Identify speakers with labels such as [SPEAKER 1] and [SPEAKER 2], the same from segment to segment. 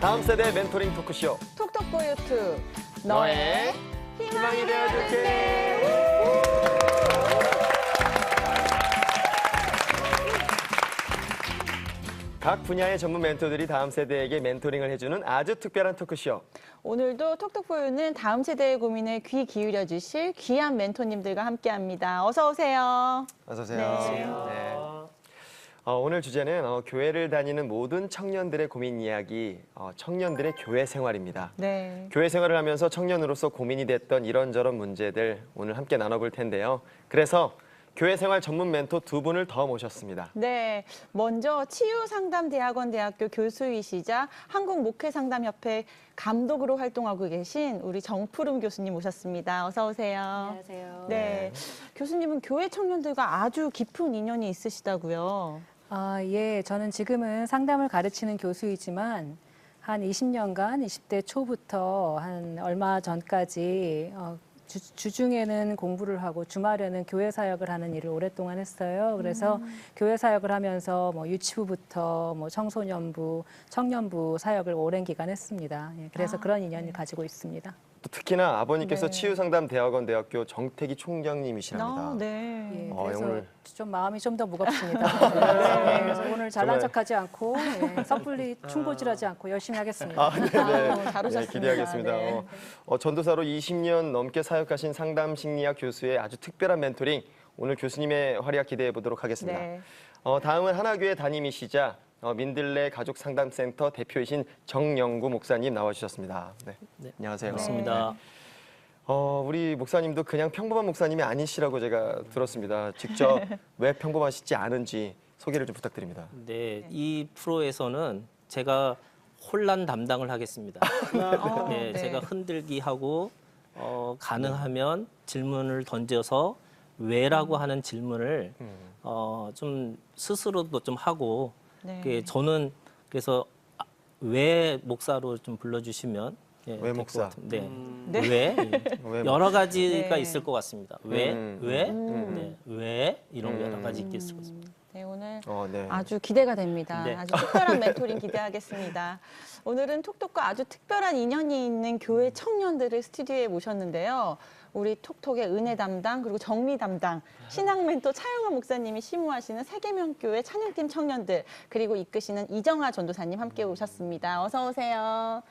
[SPEAKER 1] 다음 세대 멘토링 토크쇼
[SPEAKER 2] 톡톡보유투
[SPEAKER 1] 너의 희망이 되어줄게. 각 분야의 전문 멘토들이 다음 세대에게 멘토링을 해주는 아주 특별한 토크쇼.
[SPEAKER 2] 오늘도 톡톡보유는 다음 세대의 고민에 귀 기울여 주실 귀한 멘토님들과 함께합니다. 어서 오세요.
[SPEAKER 1] 어서 오세요.
[SPEAKER 2] 네.
[SPEAKER 1] 오늘 주제는 교회를 다니는 모든 청년들의 고민 이야기, 청년들의 교회 생활입니다.
[SPEAKER 2] 네.
[SPEAKER 1] 교회 생활을 하면서 청년으로서 고민이 됐던 이런저런 문제들 오늘 함께 나눠볼 텐데요. 그래서 교회 생활 전문 멘토 두 분을 더 모셨습니다.
[SPEAKER 2] 네, 먼저 치유상담대학원 대학교 교수이시자 한국목회상담협회 감독으로 활동하고 계신 우리 정푸름 교수님 모셨습니다. 어서 오세요.
[SPEAKER 3] 안녕하세요.
[SPEAKER 2] 네, 교수님은 교회 청년들과 아주 깊은 인연이 있으시다고요.
[SPEAKER 3] 예, 저는 지금은 상담을 가르치는 교수이지만 한 20년간 20대 초부터 한 얼마 전까지 주중에는 공부를 하고 주말에는 교회 사역을 하는 일을 오랫동안 했어요. 그래서 교회 사역을 하면서 뭐 유치부부터 뭐 청소년부, 청년부 사역을 오랜 기간 했습니다. 예, 그래서 그런 인연을 가지고 있습니다.
[SPEAKER 1] 또 특히나 아버님께서
[SPEAKER 2] 네.
[SPEAKER 1] 치유상담대학원 대학교 정태기 총장님이시랍니다.
[SPEAKER 2] 네.
[SPEAKER 3] 예,
[SPEAKER 1] 어,
[SPEAKER 3] 그래서
[SPEAKER 1] 오늘-
[SPEAKER 3] 좀 마음이 좀 더 무겁습니다. 네, 그래서 오늘 잘난
[SPEAKER 1] 정말-
[SPEAKER 3] 척하지 않고 섣불리 충고질하지 않고 열심히 하겠습니다.
[SPEAKER 1] 아, 네네.
[SPEAKER 2] 잘 오셨습니다.
[SPEAKER 1] 네, 기대하겠습니다.
[SPEAKER 2] 네.
[SPEAKER 1] 전도사로 20년 넘게 사역하신 상담심리학 교수의 아주 특별한 멘토링, 오늘 교수님의 활약 기대해 보도록 하겠습니다.
[SPEAKER 2] 네.
[SPEAKER 1] 다음은 하나교회 담임이시자 민들레 가족상담센터 대표이신 정영구 목사님 나와주셨습니다. 네.
[SPEAKER 4] 네,
[SPEAKER 1] 안녕하세요.
[SPEAKER 4] 반갑습니다.
[SPEAKER 1] 우리 목사님도 그냥 평범한 목사님이 아니시라고 제가 들었습니다. 직접 왜 평범하시지 않은지 소개를 좀 부탁드립니다.
[SPEAKER 4] 네, 이 프로에서는 제가 혼란 담당을 하겠습니다. 네,
[SPEAKER 2] 네.
[SPEAKER 4] 제가 흔들기 하고 가능하면 질문을 던져서 왜라고 하는 질문을 좀 스스로도 좀 하고
[SPEAKER 2] 네.
[SPEAKER 4] 저는 그래서 왜 목사로 좀 불러주시면
[SPEAKER 1] 왜
[SPEAKER 4] 될것
[SPEAKER 1] 목사?
[SPEAKER 4] 같은데
[SPEAKER 2] 네.
[SPEAKER 4] 왜
[SPEAKER 1] 왜
[SPEAKER 4] 여러 가지가
[SPEAKER 2] 네.
[SPEAKER 4] 있을 것 같습니다. 왜 네, 왜 이런 여러 가지 있겠을 것 같습니다.
[SPEAKER 2] 네, 오늘
[SPEAKER 1] 네.
[SPEAKER 2] 아주 기대가 됩니다.
[SPEAKER 4] 네.
[SPEAKER 2] 아주 특별한 멘토링 기대하겠습니다. 오늘은 톡톡과 아주 특별한 인연이 있는 교회 청년들을 스튜디오에 모셨는데요. 우리 톡톡의 은혜 담당 그리고 정리 담당 신앙 멘토 차영화 목사님이 심우하시는 세계명교회 찬양팀 청년들 그리고 이끄시는 이정아 전도사님 함께 오셨습니다. 어서 오세요.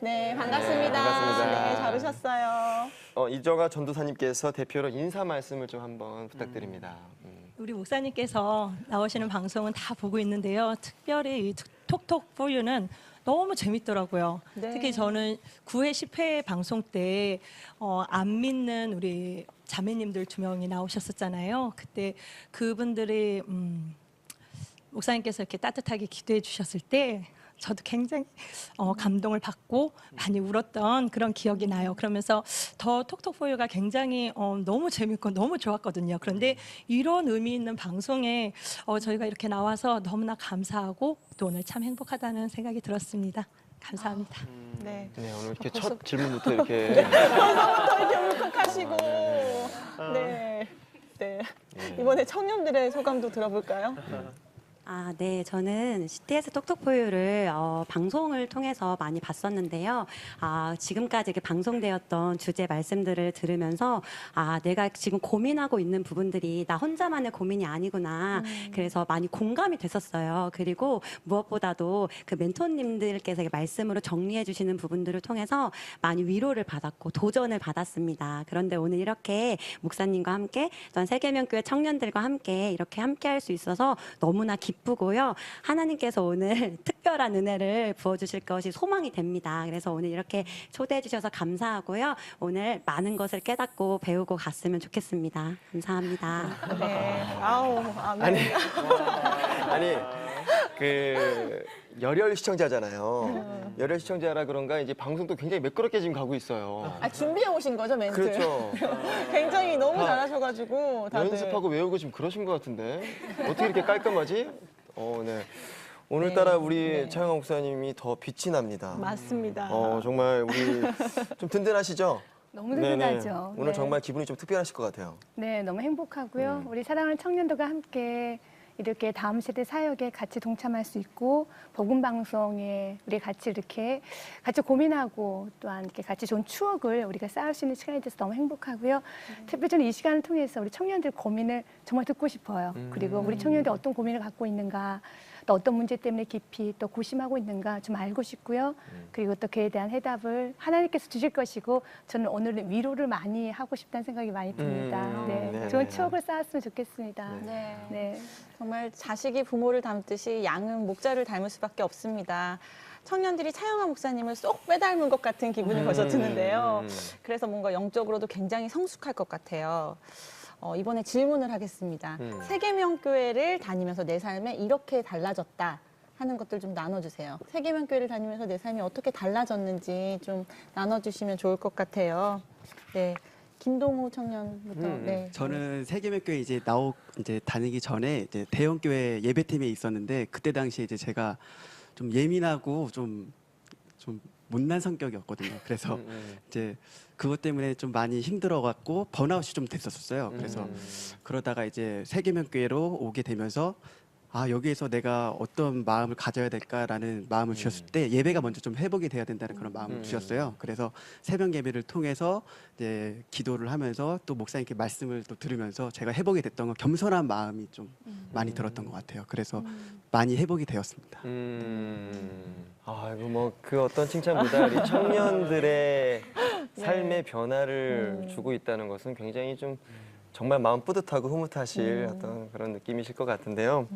[SPEAKER 2] 네, 반갑습니다.
[SPEAKER 1] 반갑습니다.
[SPEAKER 2] 네, 잘 오셨어요.
[SPEAKER 1] 이정아 전도사님께서 대표로 인사 말씀을 좀 한번 부탁드립니다.
[SPEAKER 5] 우리 목사님께서 나오시는 방송은 다 보고 있는데요. 특별히 이 톡톡 포유는 너무 재밌더라고요.
[SPEAKER 2] 네.
[SPEAKER 5] 특히 저는 9회 10회 방송 때 안 믿는 우리 자매님들 2명이 나오셨었잖아요. 그때 그분들이 목사님께서 이렇게 따뜻하게 기도해 주셨을 때 저도 굉장히 감동을 받고 많이 울었던 그런 기억이 나요. 그러면서 더 톡톡포유가 굉장히 너무 재밌고 너무 좋았거든요. 그런데 이런 의미 있는 방송에 저희가 이렇게 나와서 너무나 감사하고 또 오늘 참 행복하다는 생각이 들었습니다. 감사합니다.
[SPEAKER 2] 네.
[SPEAKER 1] 네, 오늘 이렇게 첫 질문부터 이렇게
[SPEAKER 2] 벌써부터 이렇게 울컥하시고. 네. 네. 이번에 청년들의 소감도 들어볼까요?
[SPEAKER 6] 네. 저는 CTS 톡톡포유를 방송을 통해서 많이 봤었는데요. 지금까지 이렇게 방송되었던 주제 말씀들을 들으면서 내가 지금 고민하고 있는 부분들이 나 혼자만의 고민이 아니구나. 그래서 많이 공감이 됐었어요. 그리고 무엇보다도 그 멘토님들께서 말씀으로 정리해 주시는 부분들을 통해서 많이 위로를 받았고 도전을 받았습니다. 그런데 오늘 이렇게 목사님과 함께 전 세계명교회 청년들과 함께 이렇게 함께 할 수 있어서 너무나 기쁘고요. 하나님께서 오늘 특별한 은혜를 부어주실 것이 소망이 됩니다. 그래서 오늘 이렇게 초대해 주셔서 감사하고요. 오늘 많은 것을 깨닫고 배우고 갔으면 좋겠습니다. 감사합니다.
[SPEAKER 2] 네. 아우, 아멘.
[SPEAKER 1] 아니 그 열혈 시청자잖아요. 열혈 시청자라 그런가 이제 방송도 굉장히 매끄럽게 지금 가고 있어요.
[SPEAKER 2] 준비해 오신 거죠, 멘트?
[SPEAKER 1] 그렇죠.
[SPEAKER 2] 굉장히 너무
[SPEAKER 1] 다
[SPEAKER 2] 잘하셔가지고 다들.
[SPEAKER 1] 연습하고 외우고 지금 그러신 것 같은데 어떻게 이렇게 깔끔하지? 네. 오늘따라 우리 차영아 목사님이 더 빛이 납니다.
[SPEAKER 2] 맞습니다.
[SPEAKER 1] 정말 우리 좀 든든하시죠?
[SPEAKER 7] 너무
[SPEAKER 1] 네네.
[SPEAKER 7] 든든하죠.
[SPEAKER 1] 오늘
[SPEAKER 7] 네.
[SPEAKER 1] 정말 기분이 좀 특별하실 것 같아요.
[SPEAKER 7] 네, 너무 행복하고요. 우리 사랑하는 청년들과 함께 이렇게 다음 세대 사역에 같이 동참할 수 있고 복음 방송에 우리 같이 이렇게 같이 고민하고 또한 이렇게 같이 좋은 추억을 우리가 쌓을 수 있는 시간이 돼서 너무 행복하고요. 특별히 저는 이 시간을 통해서 우리 청년들 고민을 정말 듣고 싶어요. 그리고 우리 청년들이 어떤 고민을 갖고 있는가, 또 어떤 문제 때문에 깊이 또 고심하고 있는가 좀 알고 싶고요. 그리고 또 그에 대한 해답을 하나님께서 주실 것이고 저는 오늘은 위로를 많이 하고 싶다는 생각이 많이 듭니다. 네,
[SPEAKER 1] 네네.
[SPEAKER 7] 좋은 추억을 쌓았으면 좋겠습니다.
[SPEAKER 2] 네.
[SPEAKER 7] 네.
[SPEAKER 2] 정말 자식이 부모를 닮듯이 양은 목자를 닮을 수밖에 없습니다. 청년들이 차영아 목사님을 쏙 빼닮은 것 같은 기분이 벌써 드는데요. 그래서 뭔가 영적으로도 굉장히 성숙할 것 같아요. 이번에 질문을 하겠습니다. 세계명교회를 다니면서 내 삶에 이렇게 달라졌다 하는 것들 좀 나눠주세요. 세계명교회를 다니면서 내 삶이 어떻게 달라졌는지 좀 나눠주시면 좋을 것 같아요. 네, 김동호 청년부터. 네.
[SPEAKER 8] 저는 세계명교회 이제 다니기 전에 이제 대형교회 예배팀에 있었는데 그때 당시에 이제 제가 좀 예민하고 좀 못난 성격이었거든요. 그래서 이제 그것 때문에 좀 많이 힘들어갖고 번아웃이 좀 됐었어요. 그래서 그러다가 이제 세계명교회로 오게 되면서 아 여기에서 내가 어떤 마음을 가져야 될까라는 마음을 주셨을 때 예배가 먼저 좀 회복이 돼야 된다는 그런 마음을 주셨어요. 그래서 새벽 예배를 통해서 이제 기도를 하면서 또 목사님께 말씀을 또 들으면서 제가 회복이 됐던 건 겸손한 마음이 좀 많이 들었던 것 같아요. 그래서 많이 회복이 되었습니다.
[SPEAKER 1] 아이고 뭐 그 어떤 칭찬보다 우리 청년들의 삶의 변화를 주고 있다는 것은 굉장히 좀 정말 마음 뿌듯하고 흐뭇하실 어떤 그런 느낌이실 것 같은데요.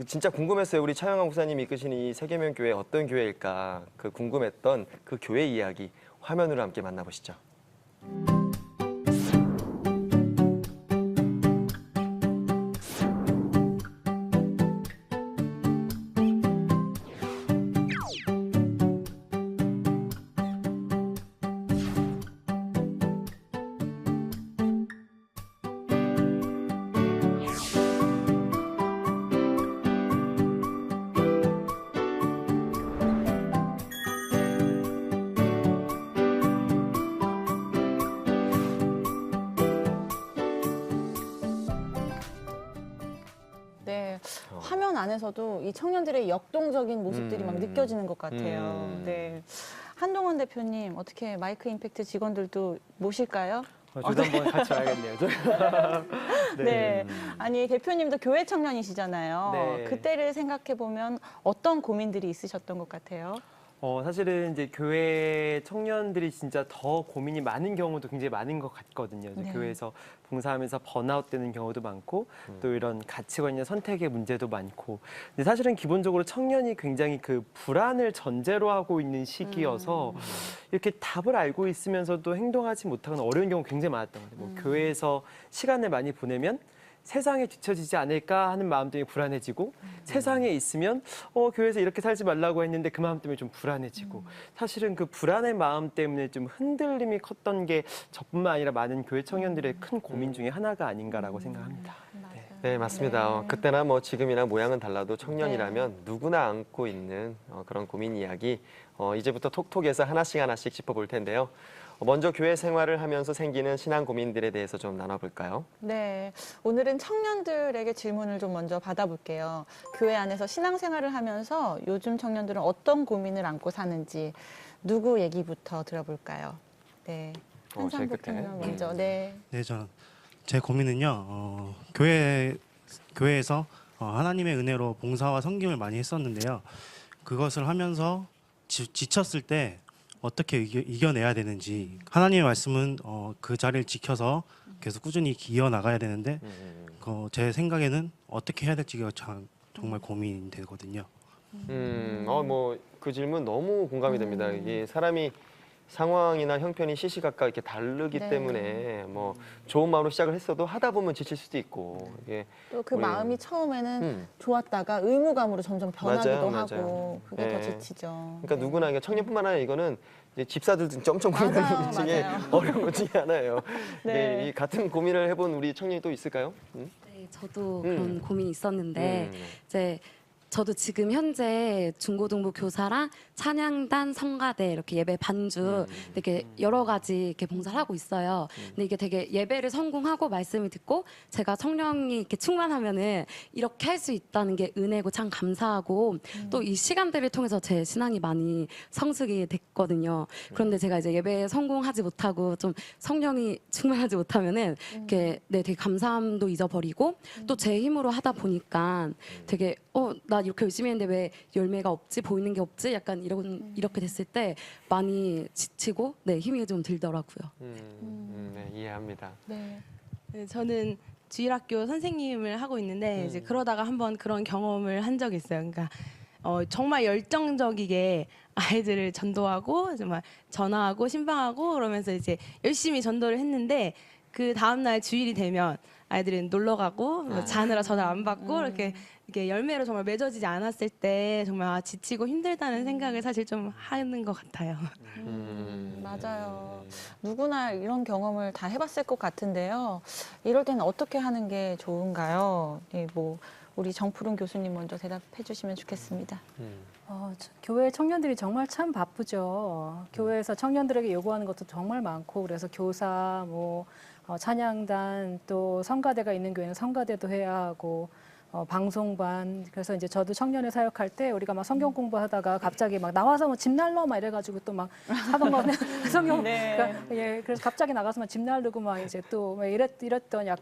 [SPEAKER 1] 진짜 궁금했어요. 우리 차영아 목사님이 이끄시는 이 세계명교회 어떤 교회일까? 그 궁금했던 그 교회 이야기 화면으로 함께 만나보시죠.
[SPEAKER 2] 네, 화면 안에서도 이 청년들의 역동적인 모습들이 막 느껴지는 것 같아요. 네, 한동원 대표님 어떻게 마이크 임팩트 직원들도 모실까요?
[SPEAKER 9] 저도 한번 같이 와야겠네요.
[SPEAKER 2] 네. 아니 대표님도 교회 청년이시잖아요.
[SPEAKER 9] 네.
[SPEAKER 2] 그때를 생각해 보면 어떤 고민들이 있으셨던 것 같아요?
[SPEAKER 9] 사실은 이제 교회 청년들이 진짜 더 고민이 많은 경우도 굉장히 많은 것 같거든요. 이제
[SPEAKER 2] 네.
[SPEAKER 9] 교회에서 봉사하면서 번아웃 되는 경우도 많고 또 이런 가치관이나 선택의 문제도 많고. 근데 사실은 기본적으로 청년이 굉장히 그 불안을 전제로 하고 있는 시기여서 이렇게 답을 알고 있으면서도 행동하지 못하는 어려운 경우가 굉장히 많았던 것 같아요. 뭐 교회에서 시간을 많이 보내면 세상에 뒤처지지 않을까 하는 마음 때문에 불안해지고 세상에 있으면 교회에서 이렇게 살지 말라고 했는데 그 마음 때문에 좀 불안해지고 사실은 그 불안의 마음 때문에 좀 흔들림이 컸던 게 저뿐만 아니라 많은 교회 청년들의 큰 고민 중에 하나가 아닌가라고 생각합니다.
[SPEAKER 1] 네, 맞습니다. 그때나 뭐 지금이나 모양은 달라도 청년이라면 누구나 안고 있는 그런 고민 이야기 이제부터 톡톡에서 하나씩 짚어볼 텐데요. 먼저 교회 생활을 하면서 생기는 신앙 고민들에 대해서 좀 나눠볼까요?
[SPEAKER 2] 네, 오늘은 청년들에게 질문을 좀 먼저 받아볼게요. 교회 안에서 신앙생활을 하면서 요즘 청년들은 어떤 고민을 안고 사는지 누구 얘기부터 들어볼까요? 네, 한상복
[SPEAKER 1] 제일 끝에.
[SPEAKER 2] 청년 먼저. 네.
[SPEAKER 10] 네, 제 고민은요. 교회에서 하나님의 은혜로 봉사와 섬김을 많이 했었는데요. 그것을 하면서 지쳤을 때 어떻게 이겨내야 되는지 하나님의 말씀은 그 자리를 지켜서 계속 꾸준히 이어나가야 되는데 제 생각에는 어떻게 해야 될지가 정말 고민이 되거든요.
[SPEAKER 1] 뭐 그 질문 너무 공감이 됩니다. 이게 사람이 상황이나 형편이 시시각각 이렇게 다르기
[SPEAKER 2] 네.
[SPEAKER 1] 때문에 뭐 좋은 마음으로 시작을 했어도 하다 보면 지칠 수도 있고 이게
[SPEAKER 2] 또 그
[SPEAKER 1] 우리-
[SPEAKER 2] 마음이 처음에는 좋았다가 의무감으로 점점 변하기도
[SPEAKER 1] 맞아요.
[SPEAKER 2] 하고 그게
[SPEAKER 1] 네.
[SPEAKER 2] 더 지치죠.
[SPEAKER 1] 그러니까
[SPEAKER 2] 네.
[SPEAKER 1] 누구나 이게 청년뿐만 아니라 이거는 이제 집사들도 엄청 고민하는
[SPEAKER 2] 맞아요,
[SPEAKER 1] 것 중에
[SPEAKER 2] 맞아요.
[SPEAKER 1] 어려운 것 중에 하나예요.
[SPEAKER 2] 네.
[SPEAKER 1] 네, 이 같은 고민을 해본 우리 청년이 또 있을까요?
[SPEAKER 11] 네, 저도 그런 고민이 있었는데
[SPEAKER 1] 음.
[SPEAKER 11] 이제
[SPEAKER 6] 저도 지금 현재 중고등부 교사랑 찬양단, 성가대 이렇게 예배 반주 이렇게 여러 가지 이렇게 봉사를 하고 있어요. 근데 이게 되게 예배를 성공하고 말씀을 듣고 제가 성령이 이렇게 충만하면은 이렇게 할 수 있다는 게 은혜고 참 감사하고 또 이 시간들을 통해서 제 신앙이 많이 성숙이 됐거든요. 그런데 제가 이제 예배에 성공하지 못하고 좀 성령이 충만하지 못하면은 이렇게 네, 되게 감사함도 잊어버리고 또 제 힘으로 하다 보니까 되게 나 이렇게 열심히 했는데 왜 열매가 없지? 보이는 게 없지? 약간 이렇게 됐을 때 많이 지치고 네, 힘이 좀 들더라고요.
[SPEAKER 9] 네, 이해합니다.
[SPEAKER 2] 네.
[SPEAKER 11] 네, 저는 주일학교 선생님을 하고 있는데 이제 그러다가 한번 그런 경험을 한 적이 있어요. 그러니까 정말 열정적이게 아이들을 전도하고 정말 전화하고 신방하고 그러면서 이제 열심히 전도를 했는데 그 다음 날 주일이 되면 아이들은 놀러 가고 뭐 자느라 전화 안 받고 이렇게 열매로 정말 맺어지지 않았을 때 정말 지치고 힘들다는 생각을 사실 좀 하는 것 같아요.
[SPEAKER 2] 맞아요. 누구나 이런 경험을 다 해봤을 것 같은데요. 이럴 때는 어떻게 하는 게 좋은가요? 네, 뭐 우리 정푸른 교수님 먼저 대답해 주시면 좋겠습니다.
[SPEAKER 3] 교회 청년들이 정말 참 바쁘죠. 교회에서 청년들에게 요구하는 것도 정말 많고 그래서 교사, 찬양단 또 성가대가 있는 교회는 성가대도 해야 하고 방송반 그래서 이제 저도 청년회 사역할 때 우리가 막 성경 공부하다가 갑자기 막 나와서 집 날러 막 이래가지고 또 막 하던 거 성경 그러니까, 예 그래서 갑자기 나가서 막 집 날르고 막 이제 또 이랬던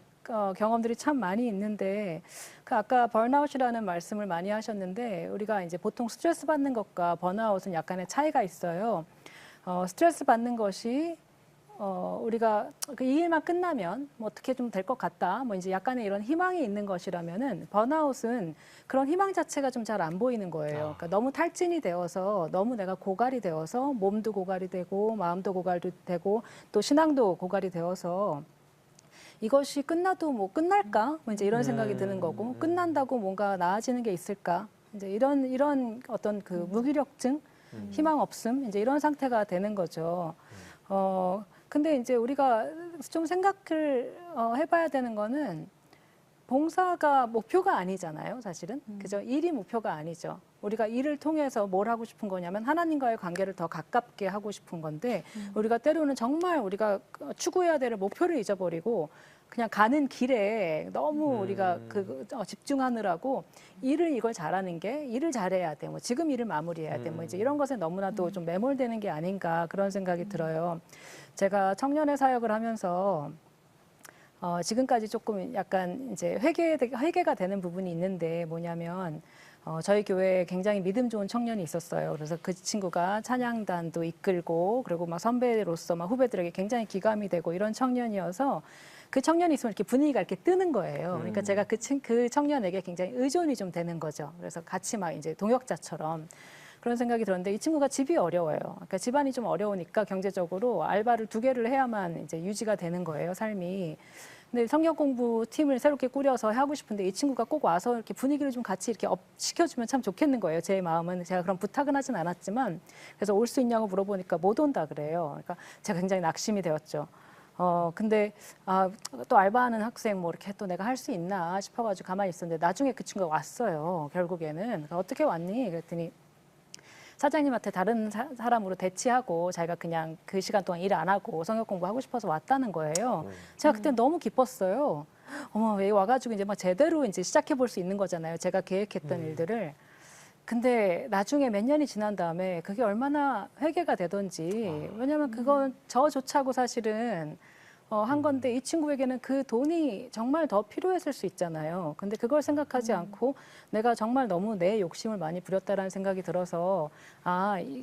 [SPEAKER 3] 경험들이 참 많이 있는데 그 아까 번아웃이라는 말씀을 많이 하셨는데 우리가 이제 보통 스트레스 받는 것과 번아웃은 약간의 차이가 있어요. 스트레스 받는 것이 우리가 이 일만 끝나면 뭐 어떻게 좀 될 것 같다. 뭐 이제 약간의 이런 희망이 있는 것이라면은 번아웃은 그런 희망 자체가 좀 잘 안 보이는 거예요. 그러니까 너무 탈진이 되어서 너무 내가 고갈이 되어서 몸도 고갈이 되고 마음도 고갈이 되고 또 신앙도 고갈이 되어서 이것이 끝나도 뭐 끝날까? 뭐 이제 이런 생각이 드는 거고 끝난다고 뭔가 나아지는 게 있을까? 이제 이런 어떤 그 무기력증, 희망 없음 이제 이런 상태가 되는 거죠. 근데 이제 우리가 좀 생각을 해봐야 되는 거는 봉사가 목표가 아니잖아요, 사실은. 그죠? 일이 목표가 아니죠. 우리가 일을 통해서 뭘 하고 싶은 거냐면 하나님과의 관계를 더 가깝게 하고 싶은 건데 우리가 때로는 정말 우리가 추구해야 될 목표를 잊어버리고 그냥 가는 길에 너무 우리가 집중하느라고 이걸 잘하는 게 일을 잘해야 돼. 뭐 지금 일을 마무리해야 돼. 뭐 이제 이런 것에 너무나도 좀 매몰되는 게 아닌가 그런 생각이 들어요. 제가 청년회 사역을 하면서 지금까지 조금 약간 이제 회개가 되는 부분이 있는데 뭐냐면 저희 교회에 굉장히 믿음 좋은 청년이 있었어요. 그래서 그 친구가 찬양단도 이끌고 그리고 막 선배로서 막 후배들에게 굉장히 기감이 되고 이런 청년이어서 그 청년이 있으면 이렇게 분위기가 이렇게 뜨는 거예요. 그러니까 제가 그 청년에게 굉장히 의존이 좀 되는 거죠. 그래서 같이 막 이제 동역자처럼 그런 생각이 들었는데 이 친구가 집이 어려워요. 그러니까 집안이 좀 어려우니까 경제적으로 알바를 2개를 해야만 이제 유지가 되는 거예요, 삶이. 근데 성경 공부 팀을 새롭게 꾸려서 하고 싶은데 이 친구가 꼭 와서 이렇게 분위기를 좀 같이 이렇게 업 시켜주면 참 좋겠는 거예요. 제 마음은 제가 그런 부탁은 하진 않았지만 그래서 올 수 있냐고 물어보니까 못 온다 그래요. 그러니까 제가 굉장히 낙심이 되었죠. 근데 또 알바하는 학생 뭐 이렇게 또 내가 할 수 있나 싶어가지고 가만히 있었는데 나중에 그 친구가 왔어요. 결국에는 그러니까 어떻게 왔니? 그랬더니 사장님한테 다른 사람으로 대치하고 자기가 그냥 그 시간 동안 일 안 하고 성역 공부하고 싶어서 왔다는 거예요. 제가 그때 너무 기뻤어요. 어머, 왜 와가지고 이제 막 제대로 이제 시작해 볼 수 있는 거잖아요. 제가 계획했던 일들을. 근데 나중에 몇 년이 지난 다음에 그게 얼마나 회개가 되던지. 왜냐면 그건 저조차고 사실은 한 건데 이 친구에게는 그 돈이 정말 더 필요했을 수 있잖아요. 근데 그걸 생각하지 않고 내가 정말 너무 내 욕심을 많이 부렸다라는 생각이 들어서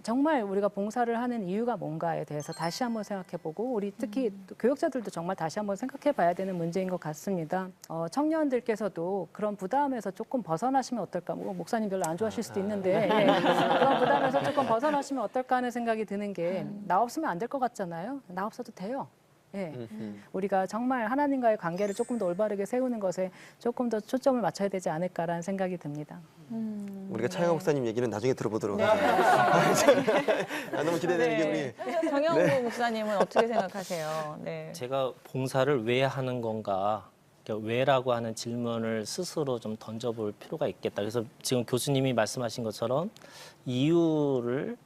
[SPEAKER 3] 정말 우리가 봉사를 하는 이유가 뭔가에 대해서 다시 한번 생각해보고 우리 특히 교역자들도 정말 다시 한번 생각해봐야 되는 문제인 것 같습니다. 청년들께서도 그런 부담에서 조금 벗어나시면 어떨까? 목사님 별로 안 좋아하실 수도 있는데 그런 부담에서 조금 벗어나시면 어떨까 하는 생각이 드는 게 나 없으면 안 될 것 같잖아요. 나 없어도 돼요. 예, 우리가 정말 하나님과의 관계를 조금 더 올바르게 세우는 것에 조금 더 초점을 맞춰야 되지 않을까라는 생각이 듭니다.
[SPEAKER 1] 우리가 차영호 목사님 얘기는 나중에 들어보도록 하죠. 너무 기대되는 게 우리
[SPEAKER 2] 정영구 목사님은 어떻게 생각하세요? 네.
[SPEAKER 4] 제가 봉사를 왜 하는 건가 그러니까 왜라고 하는 질문을 스스로 좀 던져볼 필요가 있겠다. 그래서 지금 교수님이 말씀하신 것처럼 이유를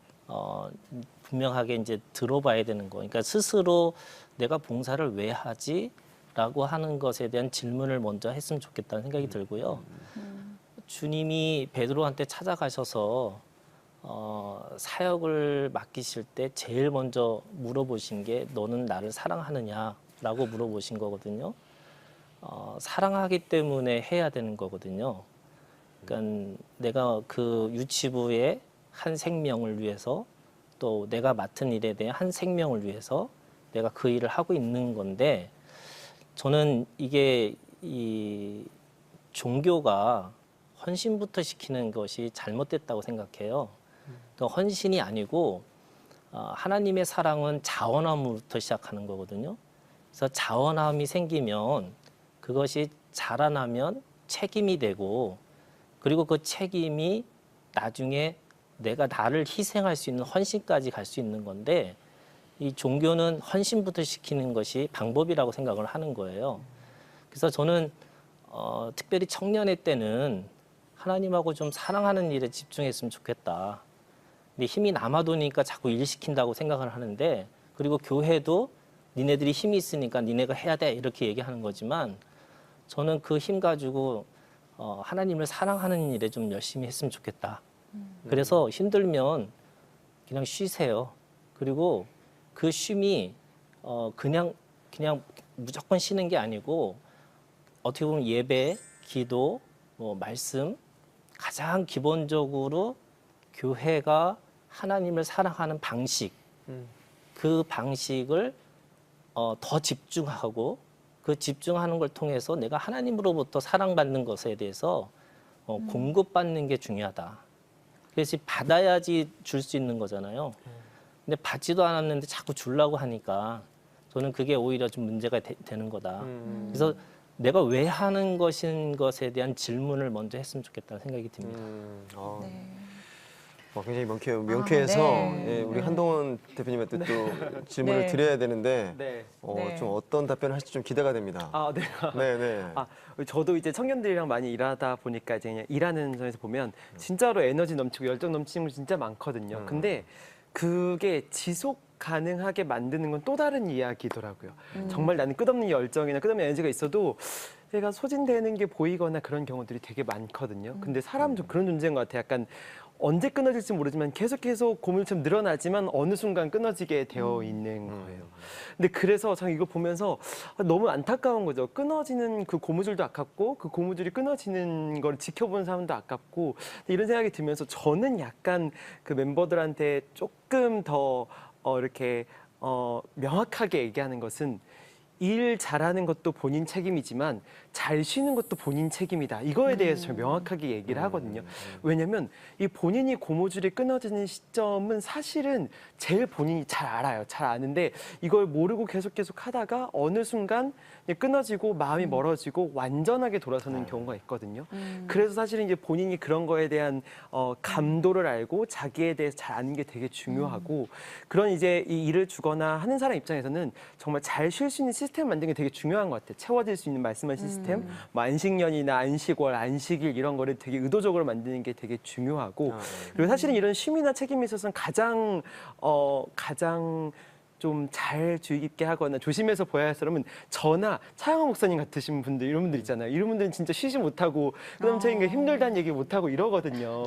[SPEAKER 4] 분명하게 이제 들어봐야 되는 거. 그러니까 스스로 내가 봉사를 왜 하지?라고 하는 것에 대한 질문을 먼저 했으면 좋겠다는 생각이 들고요. 주님이 베드로한테 찾아가셔서 사역을 맡기실 때 제일 먼저 물어보신 게 너는 나를 사랑하느냐라고 물어보신 거거든요. 사랑하기 때문에 해야 되는 거거든요. 그러니까 내가 그 유치부의 한 생명을 위해서 또 내가 맡은 일에 대해 한 생명을 위해서 내가 그 일을 하고 있는 건데 저는 이게 이 종교가 헌신부터 시키는 것이 잘못됐다고 생각해요. 또 헌신이 아니고 하나님의 사랑은 자원함부터 시작하는 거거든요. 그래서 자원함이 생기면 그것이 자라나면 책임이 되고 그리고 그 책임이 나중에 내가 나를 희생할 수 있는 헌신까지 갈 수 있는 건데 이 종교는 헌신부터 시키는 것이 방법이라고 생각을 하는 거예요. 그래서 저는 특별히 청년의 때는 하나님하고 좀 사랑하는 일에 집중했으면 좋겠다. 근데 힘이 남아도니까 자꾸 일 시킨다고 생각을 하는데 그리고 교회도 니네들이 힘이 있으니까 니네가 해야 돼 이렇게 얘기하는 거지만 저는 그 힘 가지고 하나님을 사랑하는 일에 좀 열심히 했으면 좋겠다. 그래서 힘들면 그냥 쉬세요. 그리고 그 쉼이 그냥 무조건 쉬는 게 아니고 어떻게 보면 예배, 기도, 말씀 가장 기본적으로 교회가 하나님을 사랑하는 방식 그 방식을 더 집중하고 그 집중하는 걸 통해서 내가 하나님으로부터 사랑받는 것에 대해서 공급받는 게 중요하다. 그래서 받아야지 줄 수 있는 거잖아요. 근데 받지도 않았는데 자꾸 주려고 하니까 저는 그게 오히려 좀 문제가 되는 거다. 그래서 내가 왜 하는 것인 것에 대한 질문을 먼저 했으면 좋겠다는 생각이 듭니다.
[SPEAKER 1] 굉장히 명쾌해서
[SPEAKER 2] 네.
[SPEAKER 1] 예, 우리 한동원 대표님한테 또 질문을
[SPEAKER 2] 네.
[SPEAKER 1] 드려야 되는데
[SPEAKER 9] 네.
[SPEAKER 2] 네.
[SPEAKER 1] 좀 어떤 답변을 할지 좀 기대가 됩니다.
[SPEAKER 9] 네.
[SPEAKER 1] 네네.
[SPEAKER 9] 저도 이제 청년들이랑 많이 일하다 보니까 이제 그냥 일하는 점에서 보면 진짜로 에너지 넘치고 열정 넘치는 분 진짜 많거든요. 근데 그게 지속 가능하게 만드는 건 또 다른 이야기더라고요. 정말 나는 끝없는 열정이나 끝없는 에너지가 있어도 제가 소진되는 게 보이거나 그런 경우들이 되게 많거든요. 근데 사람은 좀 그런 존재인 것 같아요. 약간 언제 끊어질지 모르지만 계속 고물처럼 늘어나지만 어느 순간 끊어지게 되어 있는 거예요. 근데 그래서 저는 이거 보면서 너무 안타까운 거죠. 끊어지는 그 고무줄도 아깝고 그 고무줄이 끊어지는 걸 지켜보는 사람도 아깝고 이런 생각이 들면서 저는 약간 그 멤버들한테 조금 더 이렇게 명확하게 얘기하는 것은 일 잘하는 것도 본인 책임이지만 잘 쉬는 것도 본인 책임이다. 이거에 대해서 저 명확하게 얘기를 하거든요. 왜냐하면 이 본인이 고무줄이 끊어지는 시점은 사실은 제일 본인이 잘 알아요. 잘 아는데 이걸 모르고 계속 하다가 어느 순간 끊어지고 마음이 멀어지고 완전하게 돌아서는 경우가 있거든요. 그래서 사실은 이제 본인이 그런 거에 대한 감도를 알고 자기에 대해서 잘 아는 게 되게 중요하고 그런 이제 이 일을 주거나 하는 사람 입장에서는 정말 잘 쉴 수 있는 시스템 만드는 게 되게 중요한 것 같아요. 채워질 수 있는 말씀하신 시스템, 뭐 안식년이나 안식월, 안식일 이런 거를 되게 의도적으로 만드는 게 되게 중요하고 그리고 사실은 이런 쉼이나 책임에 있어서는 가장 좀 잘 주의 깊게 하거나 조심해서 보아야 할 사람은 저나 차영호 목사님 같으신 분들 이런 분들 있잖아요. 이런 분들은 진짜 쉬지 못하고 그다음 저희가 힘들다는 얘기 못하고 이러거든요.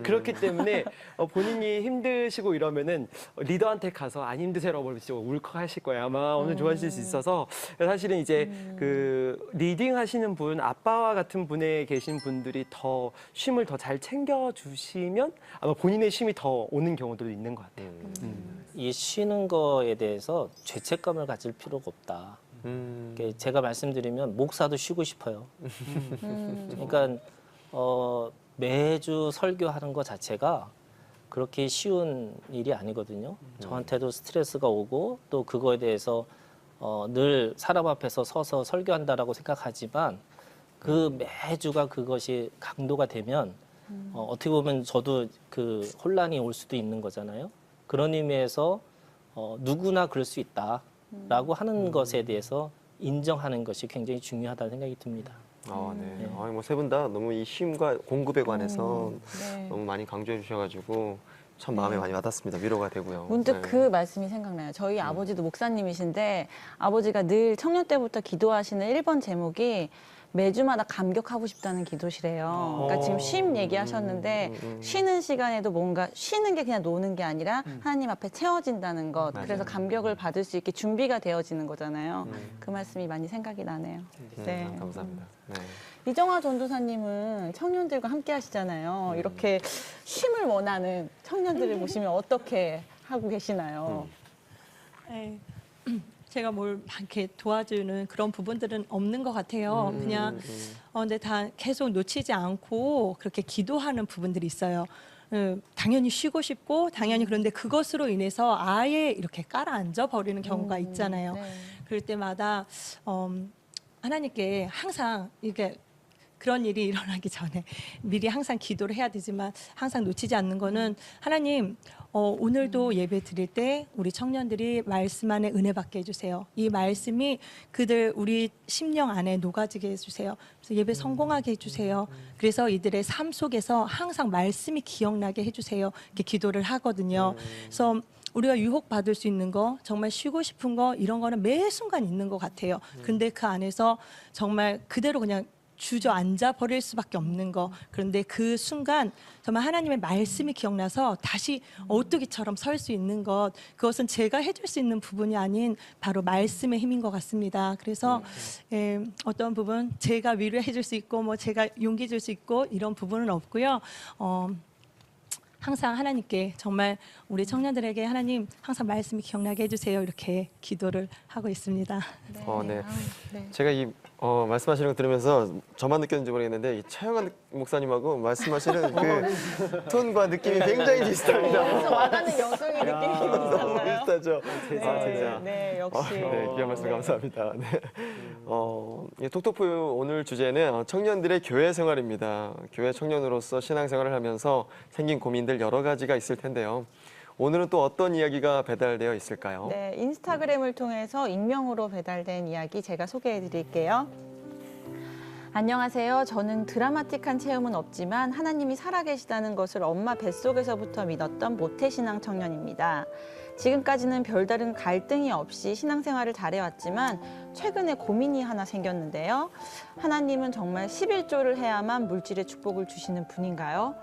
[SPEAKER 9] 그렇기 때문에 본인이 힘드시고 이러면은 리더한테 가서 안 힘드세요라고 물으시고 울컥하실 거예요. 아마 오늘 좋아하실 수 있어서 사실은 이제 그 리딩 하시는 분 아빠와 같은 분에 계신 분들이 더 쉼을 더 잘 챙겨주시면 아마 본인의 쉼이 더 오는 경우들도 있는 것 같아요.
[SPEAKER 4] 이 쉬는 거에 대해서 죄책감을 가질 필요가 없다. 제가 말씀드리면 목사도 쉬고 싶어요. 그러니까 매주 설교하는 것 자체가 그렇게 쉬운 일이 아니거든요. 저한테도 스트레스가 오고 또 그거에 대해서 늘 사람 앞에서 서서 설교한다라고 생각하지만 그 매주가 그것이 강도가 되면 어떻게 보면 저도 그 혼란이 올 수도 있는 거잖아요. 그런 의미에서 누구나 그럴 수 있다라고 하는 것에 대해서 인정하는 것이 굉장히 중요하다는 생각이 듭니다.
[SPEAKER 1] 네. 뭐 세 분 다 너무 이 쉼과 공급에 관해서
[SPEAKER 2] 네.
[SPEAKER 1] 너무 많이 강조해 주셔가지고 참 마음에 많이 와닿습니다. 위로가 되고요.
[SPEAKER 2] 문득
[SPEAKER 1] 네.
[SPEAKER 2] 그 말씀이 생각나요. 저희 아버지도 목사님이신데 아버지가 늘 청년 때부터 기도하시는 1번 제목이 매주마다 감격하고 싶다는 기도시래요. 그러니까 지금 쉼 얘기하셨는데 쉬는 시간에도 뭔가 쉬는 게 그냥 노는 게 아니라 하나님 앞에 채워진다는 것. 그래서 감격을 받을 수 있게 준비가 되어지는 거잖아요. 그 말씀이 많이 생각이 나네요. 네.
[SPEAKER 1] 감사합니다. 네.
[SPEAKER 2] 이정화 전도사님은 청년들과 함께 하시잖아요. 이렇게 쉼을 원하는 청년들을 보시면 어떻게 하고 계시나요?
[SPEAKER 5] 네. 제가 뭘 막 이렇게 도와주는 그런 부분들은 없는 것 같아요. 그냥 근데 다 계속 놓치지 않고 그렇게 기도하는 부분들이 있어요. 당연히 쉬고 싶고 당연히 그런데 그것으로 인해서 아예 이렇게 깔아앉아 버리는 경우가 있잖아요.
[SPEAKER 2] 네.
[SPEAKER 5] 그럴 때마다 하나님께 항상 이게 그런 일이 일어나기 전에 미리 항상 기도를 해야 되지만 항상 놓치지 않는 거는 하나님 오늘도 예배 드릴 때 우리 청년들이 말씀 안에 은혜 받게 해주세요. 이 말씀이 그들 우리 심령 안에 녹아지게 해주세요. 그래서 예배 성공하게 해주세요. 그래서 이들의 삶 속에서 항상 말씀이 기억나게 해주세요. 이렇게 기도를 하거든요. 그래서 우리가 유혹받을 수 있는 거, 정말 쉬고 싶은 거 이런 거는 매 순간 있는 것 같아요. 근데 그 안에서 정말 그대로 그냥 주저앉아 버릴 수밖에 없는 거. 그런데 그 순간 정말 하나님의 말씀이 기억나서 다시 오뚜기처럼 설 수 있는 것. 그것은 제가 해줄 수 있는 부분이 아닌 바로 말씀의 힘인 것 같습니다. 그래서 어떤 부분 제가 위로해 줄 수 있고 뭐 제가 용기 줄 수 있고 이런 부분은 없고요. 항상 하나님께 정말 우리 청년들에게 하나님 항상 말씀이 기억나게 해주세요. 이렇게 기도를 하고 있습니다.
[SPEAKER 1] 네. 제가 이 말씀하시는 거 들으면서 저만 느꼈는지 모르겠는데 이 차영환 목사님하고 말씀하시는 그 톤과 느낌이 굉장히 비슷합니다.
[SPEAKER 2] 여기서 와닿는 영성의 느낌이
[SPEAKER 1] 너무
[SPEAKER 2] 비슷한가요?
[SPEAKER 1] 비슷하죠.
[SPEAKER 2] 네, 역시.
[SPEAKER 1] 네, 귀한 말씀 감사합니다. 네. 이 톡톡포유 오늘 주제는 청년들의 교회 생활입니다. 교회 청년으로서 신앙생활을 하면서 생긴 고민들 여러 가지가 있을 텐데요. 오늘은 또 어떤 이야기가 배달되어 있을까요?
[SPEAKER 2] 네, 인스타그램을 통해서 익명으로 배달된 이야기 제가 소개해 드릴게요. 안녕하세요. 저는 드라마틱한 체험은 없지만 하나님이 살아계시다는 것을 엄마 뱃속에서부터 믿었던 모태신앙 청년입니다. 지금까지는 별다른 갈등이 없이 신앙생활을 잘해왔지만 최근에 고민이 하나 생겼는데요. 하나님은 정말 11조를 해야만 물질의 축복을 주시는 분인가요?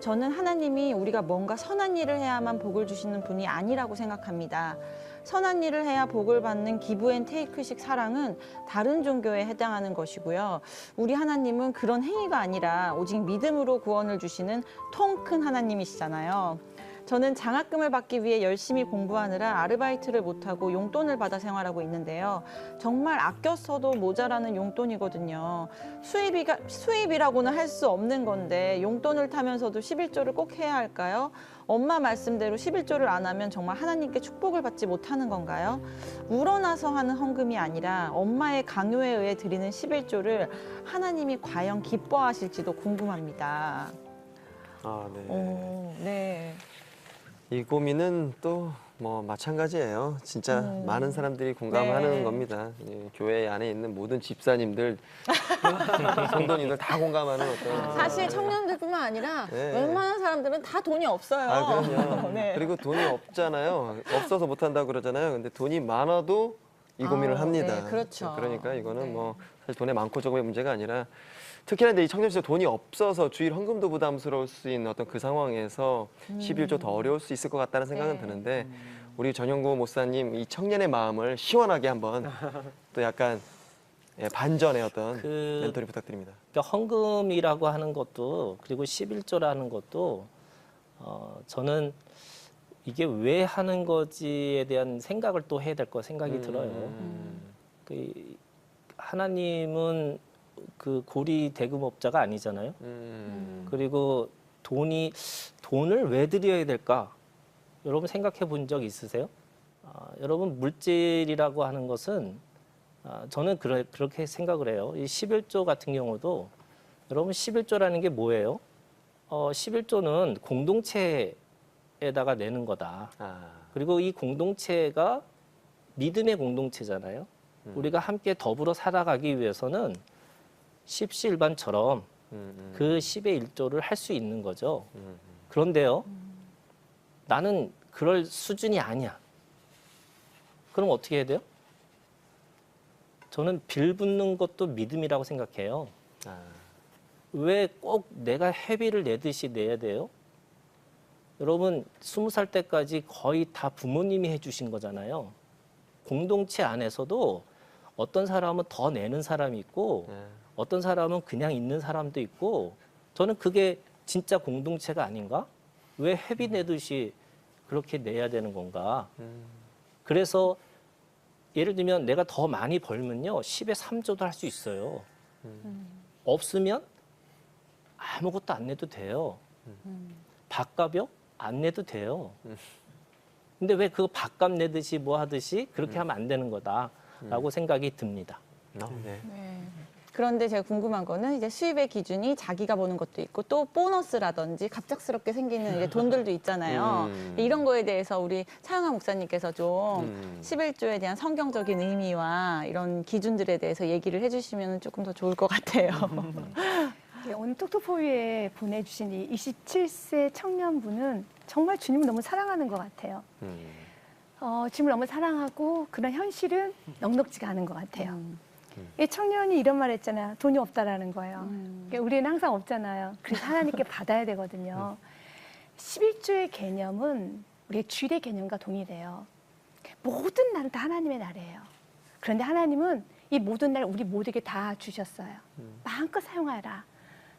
[SPEAKER 2] 저는 하나님이 우리가 뭔가 선한 일을 해야만 복을 주시는 분이 아니라고 생각합니다. 선한 일을 해야 복을 받는 기브앤테이크식 사랑은 다른 종교에 해당하는 것이고요. 우리 하나님은 그런 행위가 아니라 오직 믿음으로 구원을 주시는 통 큰 하나님이시잖아요. 저는 장학금을 받기 위해 열심히 공부하느라 아르바이트를 못하고 용돈을 받아 생활하고 있는데요. 정말 아껴 써도 모자라는 용돈이거든요. 수입이라고는 할 수 없는 건데 용돈을 타면서도 11조를 꼭 해야 할까요? 엄마 말씀대로 11조를 안 하면 정말 하나님께 축복을 받지 못하는 건가요? 우러나서 하는 헌금이 아니라 엄마의 강요에 의해 드리는 11조를 하나님이 과연 기뻐하실지도 궁금합니다. 네.
[SPEAKER 1] 이 고민은 또 뭐 마찬가지예요. 진짜 많은 사람들이 공감하는
[SPEAKER 2] 네.
[SPEAKER 1] 겁니다. 교회 안에 있는 모든 집사님들, 성도님들 다 공감하는 어떤.
[SPEAKER 2] 사실 청년들뿐만 아니라 웬만한 사람들은 다 돈이 없어요.
[SPEAKER 1] 그럼요.
[SPEAKER 2] 네.
[SPEAKER 1] 그리고 돈이 없잖아요. 없어서 못한다고 그러잖아요. 근데 돈이 많아도 이 고민을 합니다.
[SPEAKER 2] 네, 그렇죠.
[SPEAKER 1] 그러니까 이거는 뭐 사실 돈의 많고 적음의 문제가 아니라 특히나 이 청년시절 돈이 없어서 주일 헌금도 부담스러울 수 있는 어떤 그 상황에서 11조 더 어려울 수 있을 것 같다는 생각은 드는데 우리 전영구 목사님 이 청년의 마음을 시원하게 한번 또 약간 반전의 어떤 멘토링 부탁드립니다.
[SPEAKER 4] 그러니까 헌금이라고 하는 것도 그리고 11조라는 것도 저는 이게 왜 하는 거지에 대한 생각을 또 해야 될 거 생각이 들어요. 하나님은 그 고리 대금업자가 아니잖아요. 그리고 돈을 왜 드려야 될까? 여러분 생각해 본 적 있으세요? 여러분 물질이라고 하는 것은 저는 그렇게 생각을 해요. 이 11조 같은 경우도 여러분 11조라는 게 뭐예요? 11조는 공동체에다가 내는 거다. 그리고 이 공동체가 믿음의 공동체잖아요. 우리가 함께 더불어 살아가기 위해서는 십시일반처럼 그 10의 1조를 할 수 있는 거죠. 그런데요, 나는 그럴 수준이 아니야. 그럼 어떻게 해야 돼요? 저는 빌붙는 것도 믿음이라고 생각해요. 왜 꼭 내가 회비를 내듯이 내야 돼요? 여러분, 20살 때까지 거의 다 부모님이 해주신 거잖아요. 공동체 안에서도 어떤 사람은 더 내는 사람이 있고 어떤 사람은 그냥 있는 사람도 있고, 저는 그게 진짜 공동체가 아닌가? 왜 회비 내듯이 그렇게 내야 되는 건가? 그래서 예를 들면 내가 더 많이 벌면요, 10의 3조도 할 수 있어요. 없으면 아무것도 안 내도 돼요. 밥값이요? 안 내도 돼요. 근데 왜 그거 밥값 내듯이 뭐 하듯이 그렇게 하면 안 되는 거다라고 생각이 듭니다.
[SPEAKER 1] 네.
[SPEAKER 2] 네. 그런데 제가 궁금한 거는 이제 수입의 기준이 자기가 버는 것도 있고 또 보너스라든지 갑작스럽게 생기는 이제 돈들도 있잖아요. 이런 거에 대해서 우리 차영아 목사님께서 좀 11조에 대한 성경적인 의미와 이런 기준들에 대해서 얘기를 해주시면 조금 더 좋을 것 같아요.
[SPEAKER 7] 네, 오늘 톡톡포유에 보내주신 이 27세 청년분은 정말 주님을 너무 사랑하는 것 같아요. 주님을 너무 사랑하고 그런 현실은 넉넉지가 않은 것 같아요. 이 청년이 이런 말 했잖아요. 돈이 없다라는 거예요. 그러니까 우리는 항상 없잖아요. 그래서 하나님께 받아야 되거든요. 11조의 개념은 우리의 주일의 개념과 동일해요. 모든 날은 다 하나님의 날이에요. 그런데 하나님은 이 모든 날 우리 모두에게 다 주셨어요. 마음껏 사용하라.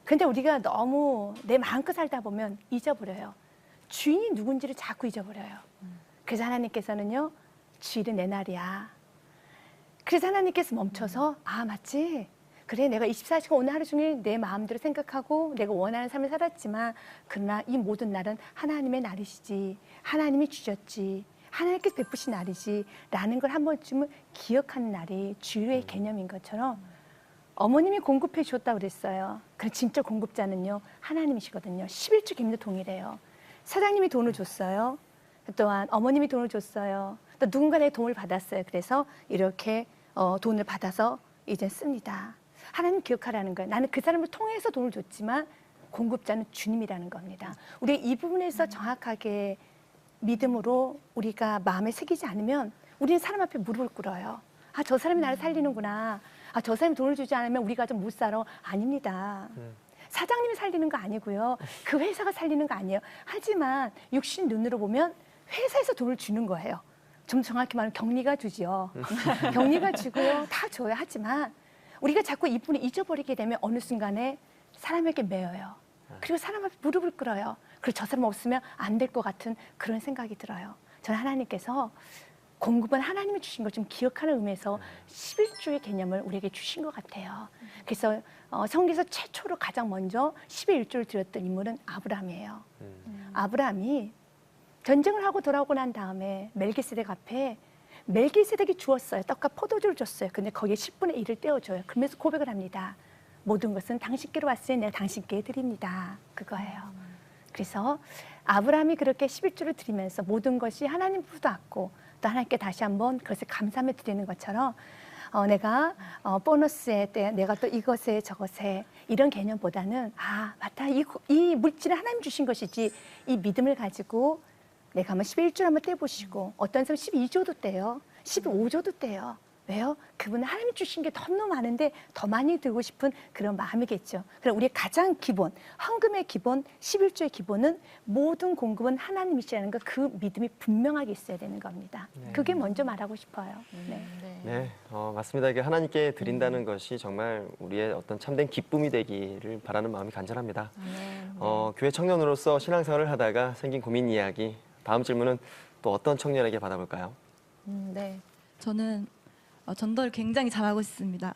[SPEAKER 7] 근데 우리가 너무 내 마음껏 살다 보면 잊어버려요. 주인이 누군지를 자꾸 잊어버려요. 그래서 하나님께서는요, 주일은 내 날이야. 그래서 하나님께서 멈춰서, 아, 맞지? 그래, 내가 24시간 오늘 하루 종일 내 마음대로 생각하고 내가 원하는 삶을 살았지만, 그러나 이 모든 날은 하나님의 날이시지. 하나님이 주셨지. 하나님께서 베푸신 날이지. 라는 걸 한 번쯤은 기억하는 날이 주일의 개념인 것처럼 어머님이 공급해 주셨다고 그랬어요. 그럼 진짜 공급자는요, 하나님이시거든요. 11조 개념도 동일해요. 사장님이 돈을 줬어요. 또한 어머님이 돈을 줬어요. 또 누군가 내 도움을 받았어요. 그래서 이렇게 돈을 받아서 이제 씁니다. 하나님 기억하라는 거예요. 나는 그 사람을 통해서 돈을 줬지만 공급자는 주님이라는 겁니다. 우리 이 부분에서 정확하게 믿음으로 우리가 마음에 새기지 않으면 우리는 사람 앞에 무릎을 꿇어요. 아, 저 사람이 나를 살리는구나. 아, 저 사람이 돈을 주지 않으면 우리가 좀 못 살아. 아닙니다. 사장님이 살리는 거 아니고요. 그 회사가 살리는 거 아니에요. 하지만 육신 눈으로 보면 회사에서 돈을 주는 거예요. 좀 정확히 말하면 격리가 주지요. 격리가 주고요. 다 줘야 하지만 우리가 자꾸 이 부분을 잊어버리게 되면 어느 순간에 사람에게 매여요. 그리고 사람 앞에 무릎을 꿇어요. 그리고 저 사람 없으면 안 될 것 같은 그런 생각이 들어요. 저는 하나님께서 공급은 하나님이 주신 걸 좀 기억하는 의미에서 11조의 개념을 우리에게 주신 것 같아요. 그래서 성경에서 최초로 가장 먼저 10의 1조를 드렸던 인물은 아브라함이에요. 아브라함이 전쟁을 하고 돌아오고 난 다음에 멜기세덱 앞에 멜기세덱이 주었어요. 떡과 포도주를 줬어요. 근데 거기에 10분의 1을 떼어줘요. 그러면서 고백을 합니다. 모든 것은 당신께로 왔으니 내가 당신께 드립니다. 그거예요. 그래서 아브라함이 그렇게 11조를 드리면서 모든 것이 하나님부터 왔고 또 하나님께 다시 한번 그것을 감사하며 드리는 것처럼 내가 보너스에 내가 또 이것에 저것에 이런 개념보다는 아 맞다 이 물질은 하나님 주신 것이지 이 믿음을 가지고 내가 한번 11조를 한번 떼보시고 어떤 사람은 12조도 떼요. 15조도 떼요. 왜요? 그분은 하나님이 주신 게 너무 많은데 더 많이 들고 싶은 그런 마음이겠죠. 그럼 우리의 가장 기본, 헌금의 기본, 11조의 기본은 모든 공급은 하나님이시라는 거 그 믿음이 분명하게 있어야 되는 겁니다.
[SPEAKER 1] 네.
[SPEAKER 7] 그게 먼저 말하고 싶어요. 네.
[SPEAKER 1] 네, 맞습니다. 이게 하나님께 드린다는 것이 정말 우리의 어떤 참된 기쁨이 되기를 바라는 마음이 간절합니다. 교회 청년으로서 신앙생활을 하다가 생긴 고민 이야기, 다음 질문은 또 어떤 청년에게 받아볼까요?
[SPEAKER 12] 네, 저는 전도를 굉장히 잘하고 있습니다.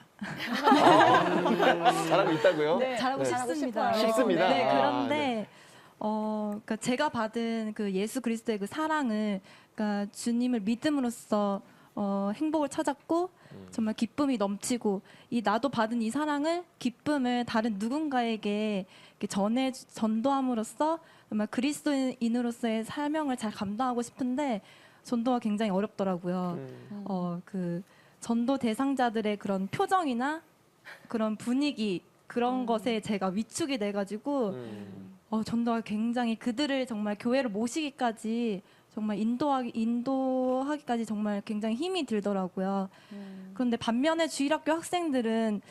[SPEAKER 1] 잘하고 있다고요?
[SPEAKER 12] 네, 잘하고 싶습니다.
[SPEAKER 1] 싶습니다.
[SPEAKER 12] 네,
[SPEAKER 1] 아,
[SPEAKER 12] 그런데
[SPEAKER 1] 네.
[SPEAKER 12] 그러니까 제가 받은 그 예수 그리스도의 그 사랑을, 그러니까 주님을 믿음으로써 행복을 찾았고 정말 기쁨이 넘치고 이 나도 받은 이 사랑을 기쁨을 다른 누군가에게 이렇게 전도함으로써 정말 그리스도인으로서의 사명을 잘 감당하고 싶은데 전도가 굉장히 어렵더라고요. 전도 대상자들의 그런 표정이나 그런 분위기 그런 것에 제가 위축이 돼가지고 전도가 굉장히 그들을 정말 교회로 모시기까지 정말 인도하기까지 정말 굉장히 힘이 들더라고요. 그런데 반면에 주일학교 학생들은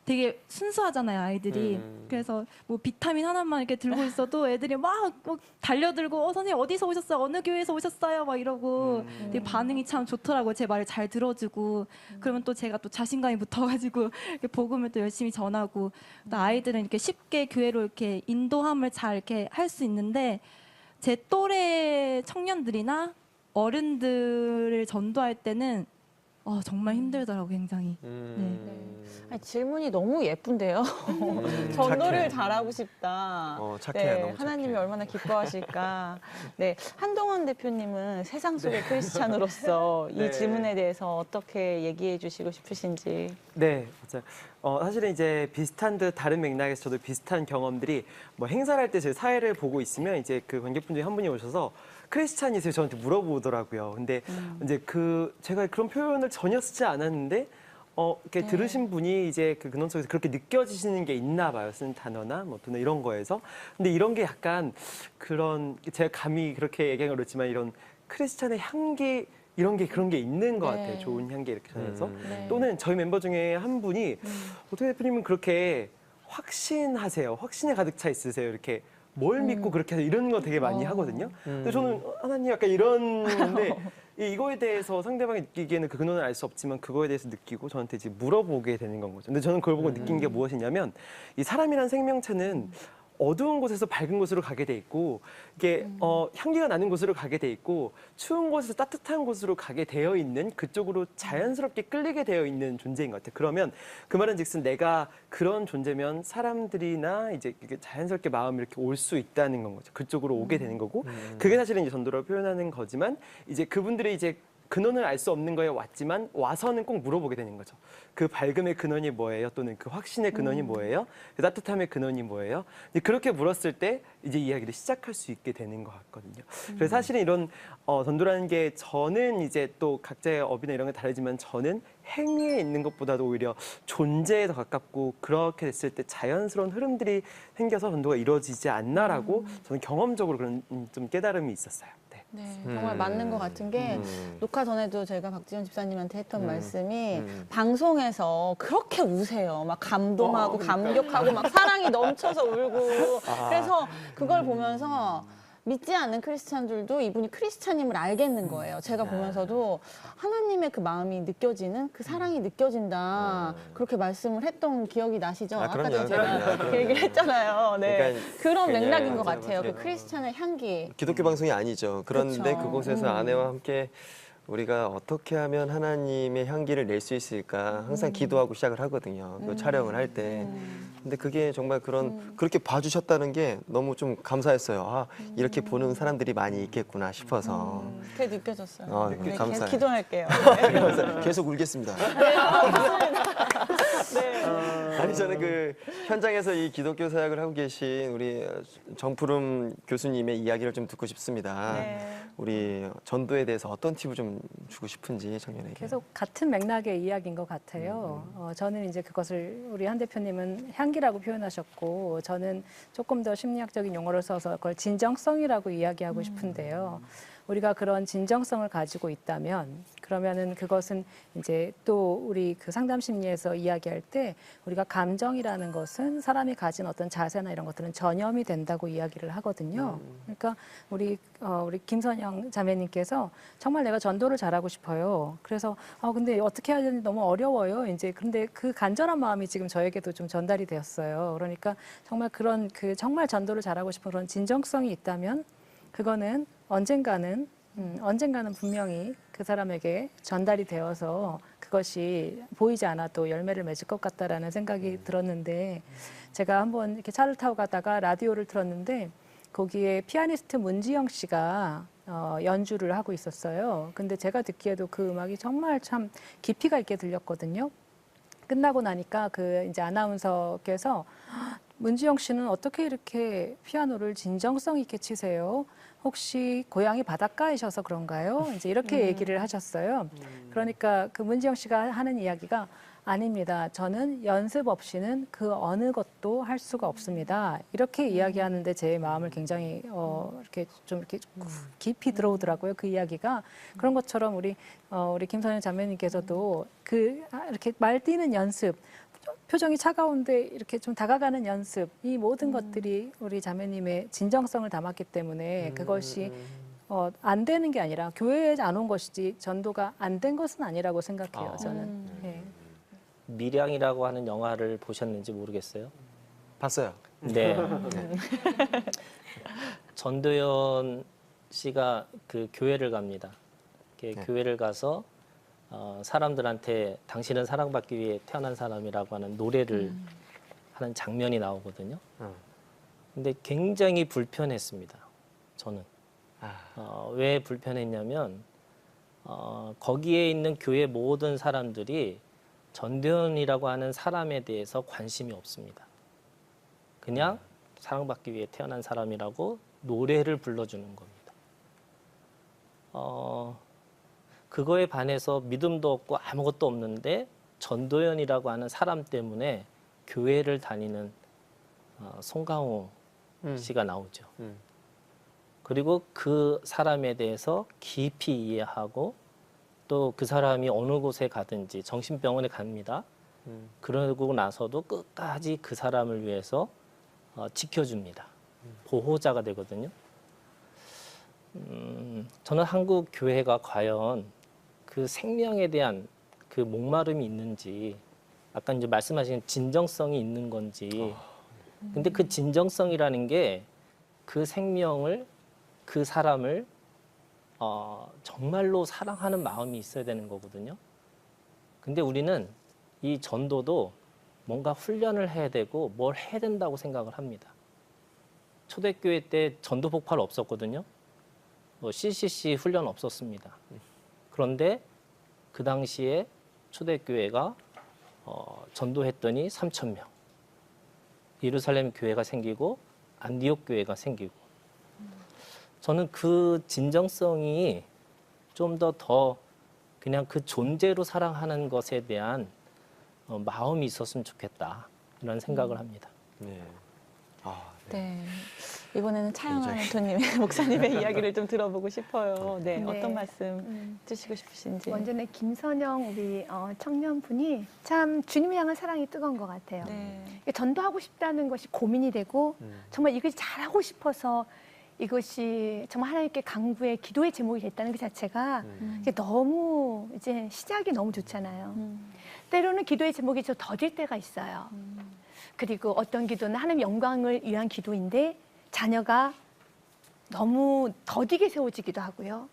[SPEAKER 12] 되게 순수하잖아요, 아이들이. 그래서 뭐 비타민 하나만 이렇게 들고 있어도 애들이 막 달려들고 선생님 어디서 오셨어요? 어느 교회에서 오셨어요? 막 이러고 되게 반응이 참 좋더라고요. 제 말을 잘 들어주고 그러면 또 제가 또 자신감이 붙어가지고 이렇게 복음을 또 열심히 전하고 또 아이들은 이렇게 쉽게 교회로 이렇게 인도함을 잘 이렇게 할 수 있는데 제 또래 청년들이나 어른들을 전도할 때는 정말 힘들더라고요, 굉장히. 네.
[SPEAKER 2] 아니, 질문이 너무 예쁜데요. 전도를 잘하고 싶다.
[SPEAKER 1] 착해요, 너무
[SPEAKER 2] 하나님이
[SPEAKER 1] 착해.
[SPEAKER 2] 얼마나 기뻐하실까. 네, 한동원 대표님은 세상 속의 크리스찬으로서 이
[SPEAKER 9] 네.
[SPEAKER 2] 질문에 대해서 어떻게 얘기해 주시고 싶으신지.
[SPEAKER 9] 네, 맞아요. 사실은 이제 비슷한 듯 다른 맥락에서 저도 비슷한 경험들이 뭐 행사를 할 때 제 사회를 보고 있으면 이제 그 관객분 중에 한 분이 오셔서 크리스찬이세요? 저한테 물어보더라고요. 근데 이제 제가 그런 표현을 전혀 쓰지 않았는데 이렇게 들으신 분이 이제 그 근원 속에서 그렇게 느껴지시는 게 있나 봐요. 쓴 단어나 뭐 또는 이런 거에서. 근데 이런 게 약간 그런 제가 감히 그렇게 얘기하긴 그렇지만 이런 크리스찬의 향기 이런 게 그런 게 있는 것 같아요. 좋은 향기 이렇게 전해서. 또는 저희 멤버 중에 한 분이 어떻게 대표님은 그렇게 확신하세요. 확신에 가득 차 있으세요. 이렇게 뭘 믿고 그렇게 해서 이런 거 되게 많이 하거든요. 근데 저는 하나님 약간 이런 건데 이거에 대해서 상대방이 느끼기에는 그 근원을 알 수 없지만 그거에 대해서 느끼고 저한테 이제 물어보게 되는 건 거죠. 근데 저는 그걸 보고 느낀 게 무엇이냐면 이 사람이란 생명체는 어두운 곳에서 밝은 곳으로 가게 돼 있고 이게 향기가 나는 곳으로 가게 돼 있고 추운 곳에서 따뜻한 곳으로 가게 되어 있는 그쪽으로 자연스럽게 끌리게 되어 있는 존재인 것 같아요. 그러면 그 말은즉슨 내가 그런 존재면 사람들이나 이제 이게 자연스럽게 마음이 이렇게 올 수 있다는 건 거죠. 그쪽으로 오게 되는 거고 그게 사실은 이제 전도라고 표현하는 거지만 이제 그분들이 이제 근원을 알 수 없는 거에 왔지만 와서는 꼭 물어보게 되는 거죠. 그 밝음의 근원이 뭐예요? 또는 그 확신의 근원이 뭐예요? 그 따뜻함의 근원이 뭐예요? 그렇게 물었을 때 이제 이야기를 시작할 수 있게 되는 것 같거든요. 그래서 사실은 이런 전도라는 게 저는 이제 또 각자의 업이나 이런 게 다르지만 저는 행위에 있는 것보다도 오히려 존재에 더 가깝고 그렇게 됐을 때 자연스러운 흐름들이 생겨서 전도가 이루어지지 않나라고 저는 경험적으로 그런 좀 깨달음이 있었어요.
[SPEAKER 2] 네, 정말 맞는 것 같은 게 녹화 전에도 제가 박지원 집사님한테 했던 말씀이 방송에서 그렇게 우세요. 막 감동하고 감격하고 막 사랑이 넘쳐서 울고 그래서 그걸 보면서 믿지 않는 크리스찬들도 이분이 크리스찬임을 알겠는 거예요. 제가 보면서도 하나님의 그 마음이 느껴지는 그 사랑이 느껴진다. 그렇게 말씀을 했던 기억이 나시죠? 아까 전에 제가 그 얘기를 했잖아요. 네.
[SPEAKER 1] 그러니까
[SPEAKER 2] 그런 맥락인 것
[SPEAKER 1] 맞아요,
[SPEAKER 2] 같아요.
[SPEAKER 1] 맞아요.
[SPEAKER 2] 그 크리스찬의 향기.
[SPEAKER 1] 기독교 방송이 아니죠. 그런데
[SPEAKER 2] 그쵸.
[SPEAKER 1] 그곳에서 아내와 함께 우리가 어떻게 하면 하나님의 향기를 낼 수 있을까 항상 기도하고 시작을 하거든요. 그 촬영을 할 때. 근데 그게 정말 그렇게 봐주셨다는 게 너무 좀 감사했어요. 이렇게 보는 사람들이 많이 있겠구나 싶어서.
[SPEAKER 2] 그게 느껴졌어요. 네, 계속
[SPEAKER 1] 감사해요.
[SPEAKER 2] 기도할게요.
[SPEAKER 1] 계속 울겠습니다.
[SPEAKER 2] 네.
[SPEAKER 1] 아니 저는 그 현장에서 이 기독교 사역을 하고 계신 우리 정푸름 교수님의 이야기를 좀 듣고 싶습니다.
[SPEAKER 2] 네.
[SPEAKER 1] 우리 전도에 대해서 어떤 팁을 좀 주고 싶은지 청년에게.
[SPEAKER 3] 계속 같은 맥락의 이야기인 것 같아요. 저는 이제 그것을 우리 한 대표님은 향기라고 표현하셨고 저는 조금 더 심리학적인 용어를 써서 그걸 진정성이라고 이야기하고 싶은데요. 우리가 그런 진정성을 가지고 있다면 그러면은 그것은 이제 또 우리 그 상담 심리에서 이야기할 때 우리가 감정이라는 것은 사람이 가진 어떤 자세나 이런 것들은 전염이 된다고 이야기를 하거든요. 그러니까 우리 김선영 자매님께서 정말 내가 전도를 잘하고 싶어요. 그래서 근데 어떻게 해야 되는지 너무 어려워요. 이제 근데 그 간절한 마음이 지금 저에게도 좀 전달이 되었어요. 그러니까 정말 그런 그 정말 전도를 잘하고 싶은 그런 진정성이 있다면 그거는 언젠가는 분명히 그 사람에게 전달이 되어서 그것이 보이지 않아도 열매를 맺을 것 같다라는 생각이 들었는데 제가 한번 이렇게 차를 타고 가다가 라디오를 틀었는데 거기에 피아니스트 문지영 씨가 연주를 하고 있었어요. 근데 제가 듣기에도 그 음악이 정말 참 깊이가 있게 들렸거든요. 끝나고 나니까 그 이제 아나운서께서 문지영 씨는 어떻게 이렇게 피아노를 진정성 있게 치세요? 혹시 고향이 바닷가이셔서 그런가요? 이제 이렇게 얘기를 하셨어요. 그러니까 그 문지영 씨가 하는 이야기가 아닙니다. 저는 연습 없이는 그 어느 것도 할 수가 없습니다. 이렇게 이야기하는데 제 마음을 굉장히 이렇게 좀 이렇게 깊이 들어오더라고요. 그 이야기가 그런 것처럼 우리 김선영 자매님께서도 이렇게 말뛰는 연습, 표정이 차가운데 이렇게 좀 다가가는 연습, 이 모든 것들이 우리 자매님의 진정성을 담았기 때문에 그것이 안 되는 게 아니라 교회에 안 온 것이지 전도가 안 된 것은 아니라고 생각해요. 저는. 네.
[SPEAKER 4] 밀양이라고 하는 영화를 보셨는지 모르겠어요.
[SPEAKER 1] 봤어요.
[SPEAKER 4] 네. 전도연 씨가 그 교회를 갑니다. 교회를 가서 사람들한테 당신은 사랑받기 위해 태어난 사람이라고 하는 노래를 하는 장면이 나오거든요. 근데 굉장히 불편했습니다. 저는. 왜 불편했냐면 거기에 있는 교회 모든 사람들이 전도연이라고 하는 사람에 대해서 관심이 없습니다. 그냥 사랑받기 위해 태어난 사람이라고 노래를 불러주는 겁니다. 그거에 반해서 믿음도 없고 아무것도 없는데 전도연이라고 하는 사람 때문에 교회를 다니는 송강호 씨가 나오죠. 그리고 그 사람에 대해서 깊이 이해하고 또 그 사람이 어느 곳에 가든지 정신병원에 갑니다. 그러고 나서도 끝까지 그 사람을 위해서 지켜줍니다. 보호자가 되거든요. 저는 한국 교회가 과연 그 생명에 대한 그 목마름이 있는지, 아까 이제 말씀하신 진정성이 있는 건지. 근데 그 진정성이라는 게 그 생명을, 그 사람을 정말로 사랑하는 마음이 있어야 되는 거거든요. 근데 우리는 이 전도도 뭔가 훈련을 해야 되고 뭘 해야 된다고 생각을 합니다. 초대교회 때 전도 폭발 없었거든요. CCC 훈련 없었습니다. 그런데 그 당시에 초대교회가 전도했더니 3,000명. 예루살렘 교회가 생기고 안디옥 교회가 생기고. 저는 그 진정성이 좀 더 그냥 그 존재로 사랑하는 것에 대한 마음이 있었으면 좋겠다, 이런 생각을 합니다.
[SPEAKER 1] 네.
[SPEAKER 2] 네. 이번에는 차영환 원토님의 목사님의 이야기를 좀 들어보고 싶어요. 네,
[SPEAKER 7] 네.
[SPEAKER 2] 어떤 말씀 해주시고 싶으신지.
[SPEAKER 7] 먼저는 김선영 우리 청년분이 참 주님을 향한 사랑이 뜨거운 것 같아요.
[SPEAKER 2] 네.
[SPEAKER 7] 전도하고 싶다는 것이 고민이 되고 정말 이것이 잘하고 싶어서 이것이 정말 하나님께 간구의 기도의 제목이 됐다는 그 자체가 이게 너무 이제 시작이 너무 좋잖아요. 때로는 기도의 제목이 좀 더딜 때가 있어요. 그리고 어떤 기도는 하나님 영광을 위한 기도인데 자녀가 너무 더디게 세워지기도 하고요.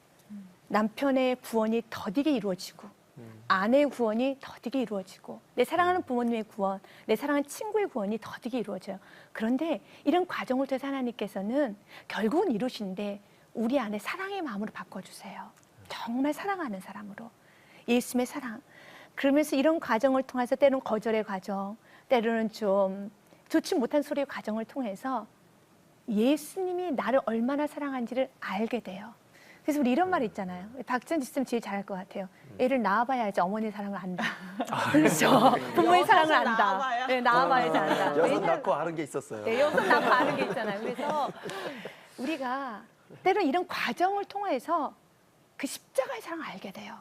[SPEAKER 7] 남편의 구원이 더디게 이루어지고 아내의 구원이 더디게 이루어지고 내 사랑하는 부모님의 구원, 내 사랑하는 친구의 구원이 더디게 이루어져요. 그런데 이런 과정을 통해서 하나님께서는 결국은 이루시는데 우리 안에 사랑의 마음으로 바꿔주세요. 정말 사랑하는 사람으로. 예수님의 사랑. 그러면서 이런 과정을 통해서 때로는 거절의 과정, 때로는 좀 좋지 못한 소리의 과정을 통해서 예수님이 나를 얼마나 사랑한지를 알게 돼요. 그래서 우리 이런 말 있잖아요. 박지원 지쌤 제일 잘할 것 같아요. 애를 낳아봐야지 어머니의 사랑을 안다. 그렇죠. 부모의 사랑을 안다. 네, 낳아봐야지 안다.
[SPEAKER 1] 여섯
[SPEAKER 7] 왜냐면
[SPEAKER 1] 낳고 아는 게 있었어요.
[SPEAKER 7] 네, 여섯 낳고 아는 게 있잖아요. 그래서 우리가 때로는 이런 과정을 통해서 그 십자가의 사랑을 알게 돼요.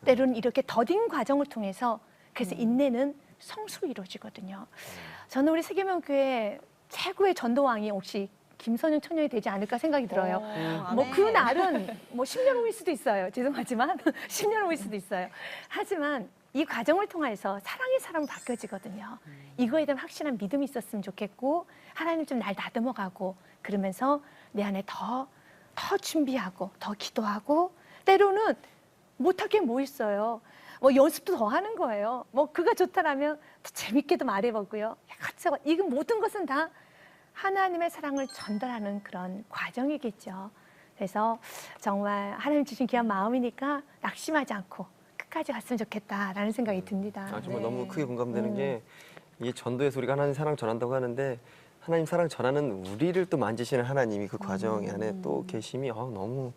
[SPEAKER 7] 때로는 이렇게 더딘 과정을 통해서 그래서 인내는 성수로 이루어지거든요. 저는 우리 세계명교회 최고의 전도왕이 혹시 김선영 청년이 되지 않을까 생각이 들어요. 뭐 그 날은 뭐 10년 후일 수도 있어요. 죄송하지만 10년 후일 수도 있어요. 하지만 이 과정을 통해서 사랑의 사람으로 바뀌어지거든요. 이거에 대한 확실한 믿음이 있었으면 좋겠고 하나님 좀 날 다듬어가고 그러면서 내 안에 더 준비하고 더 기도하고 때로는 못할 게 뭐 있어요. 뭐 연습도 더 하는 거예요. 뭐 그가 좋다라면 더 재밌게도 말해보고요. 이거 모든 것은 다 하나님의 사랑을 전달하는 그런 과정이겠죠. 그래서 정말 하나님 주신 귀한 마음이니까 낙심하지 않고 끝까지 갔으면 좋겠다라는 생각이 듭니다.
[SPEAKER 1] 정말
[SPEAKER 2] 네.
[SPEAKER 1] 너무 크게 공감되는 게 이게 전도에서 우리가 하나님 사랑 전한다고 하는데 하나님 사랑 전하는 우리를 또 만지시는 하나님이 그 과정 안에 또 계심이 너무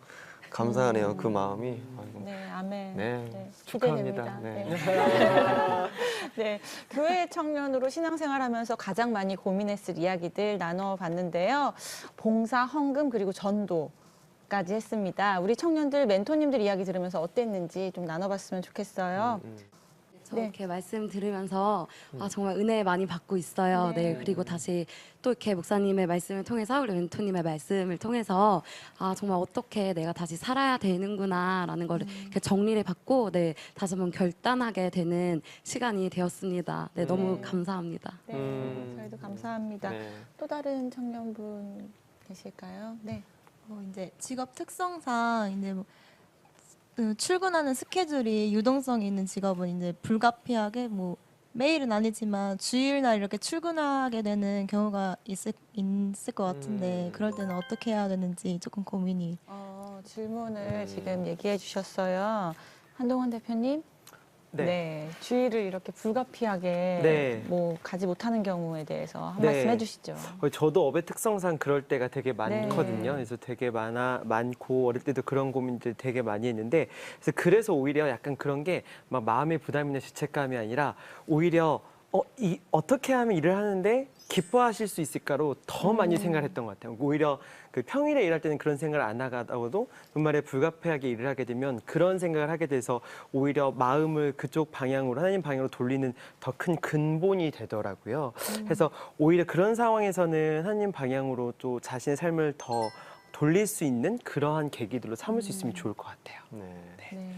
[SPEAKER 1] 감사하네요. 그 마음이. 아이고.
[SPEAKER 2] 네, 아멘.
[SPEAKER 1] 네,
[SPEAKER 2] 기대됩니다.
[SPEAKER 1] 축하합니다. 네.
[SPEAKER 2] 네, 교회 청년으로 신앙생활하면서 가장 많이 고민했을 이야기들 나눠봤는데요. 봉사, 헌금 그리고 전도까지 했습니다. 우리 청년들 멘토님들 이야기 들으면서 어땠는지 좀 나눠봤으면 좋겠어요.
[SPEAKER 13] 이렇게 말씀 들으면서 정말 은혜 많이 받고 있어요. 네. 그리고 다시 또 이렇게 목사님의 말씀을 통해서 우리 멘토님의 말씀을 통해서 정말 어떻게 내가 다시 살아야 되는구나라는 걸 이렇게 정리를 받고 다시 한번 결단하게 되는 시간이 되었습니다. 네, 너무 감사합니다.
[SPEAKER 2] 네, 저희도 감사합니다.
[SPEAKER 1] 네.
[SPEAKER 2] 또 다른 청년분 계실까요? 네.
[SPEAKER 12] 이제 직업 특성상 이제 출근하는 스케줄이 유동성이 있는 직업은 이제 불가피하게 매일은 아니지만 주일날 이렇게 출근하게 되는 경우가 있을 것 같은데 그럴 때는 어떻게 해야 되는지 조금 고민이.
[SPEAKER 2] 질문을 지금 얘기해 주셨어요. 한동원 대표님.
[SPEAKER 9] 네.
[SPEAKER 2] 주일을 이렇게 불가피하게
[SPEAKER 9] 네.
[SPEAKER 2] 가지 못하는 경우에 대해서 한
[SPEAKER 9] 네.
[SPEAKER 2] 말씀 해주시죠.
[SPEAKER 9] 저도 업의 특성상 그럴 때가 되게 많거든요. 그래서 되게 많고 어릴 때도 그런 고민들 되게 많이 했는데 그래서 오히려 약간 그런 게 막 마음의 부담이나 죄책감이 아니라 오히려 어떻게 하면 일을 하는데 기뻐하실 수 있을까로 더 많이 생각을 했던 것 같아요. 오히려 그 평일에 일할 때는 그런 생각을 안 하다가도 주말에 불가피하게 일을 하게 되면 그런 생각을 하게 돼서 오히려 마음을 그쪽 방향으로 하나님 방향으로 돌리는 더 큰 근본이 되더라고요. 그래서 오히려 그런 상황에서는 하나님 방향으로 또 자신의 삶을 더 돌릴 수 있는 그러한 계기들로 삼을 수 있으면 좋을 것 같아요.
[SPEAKER 1] 네.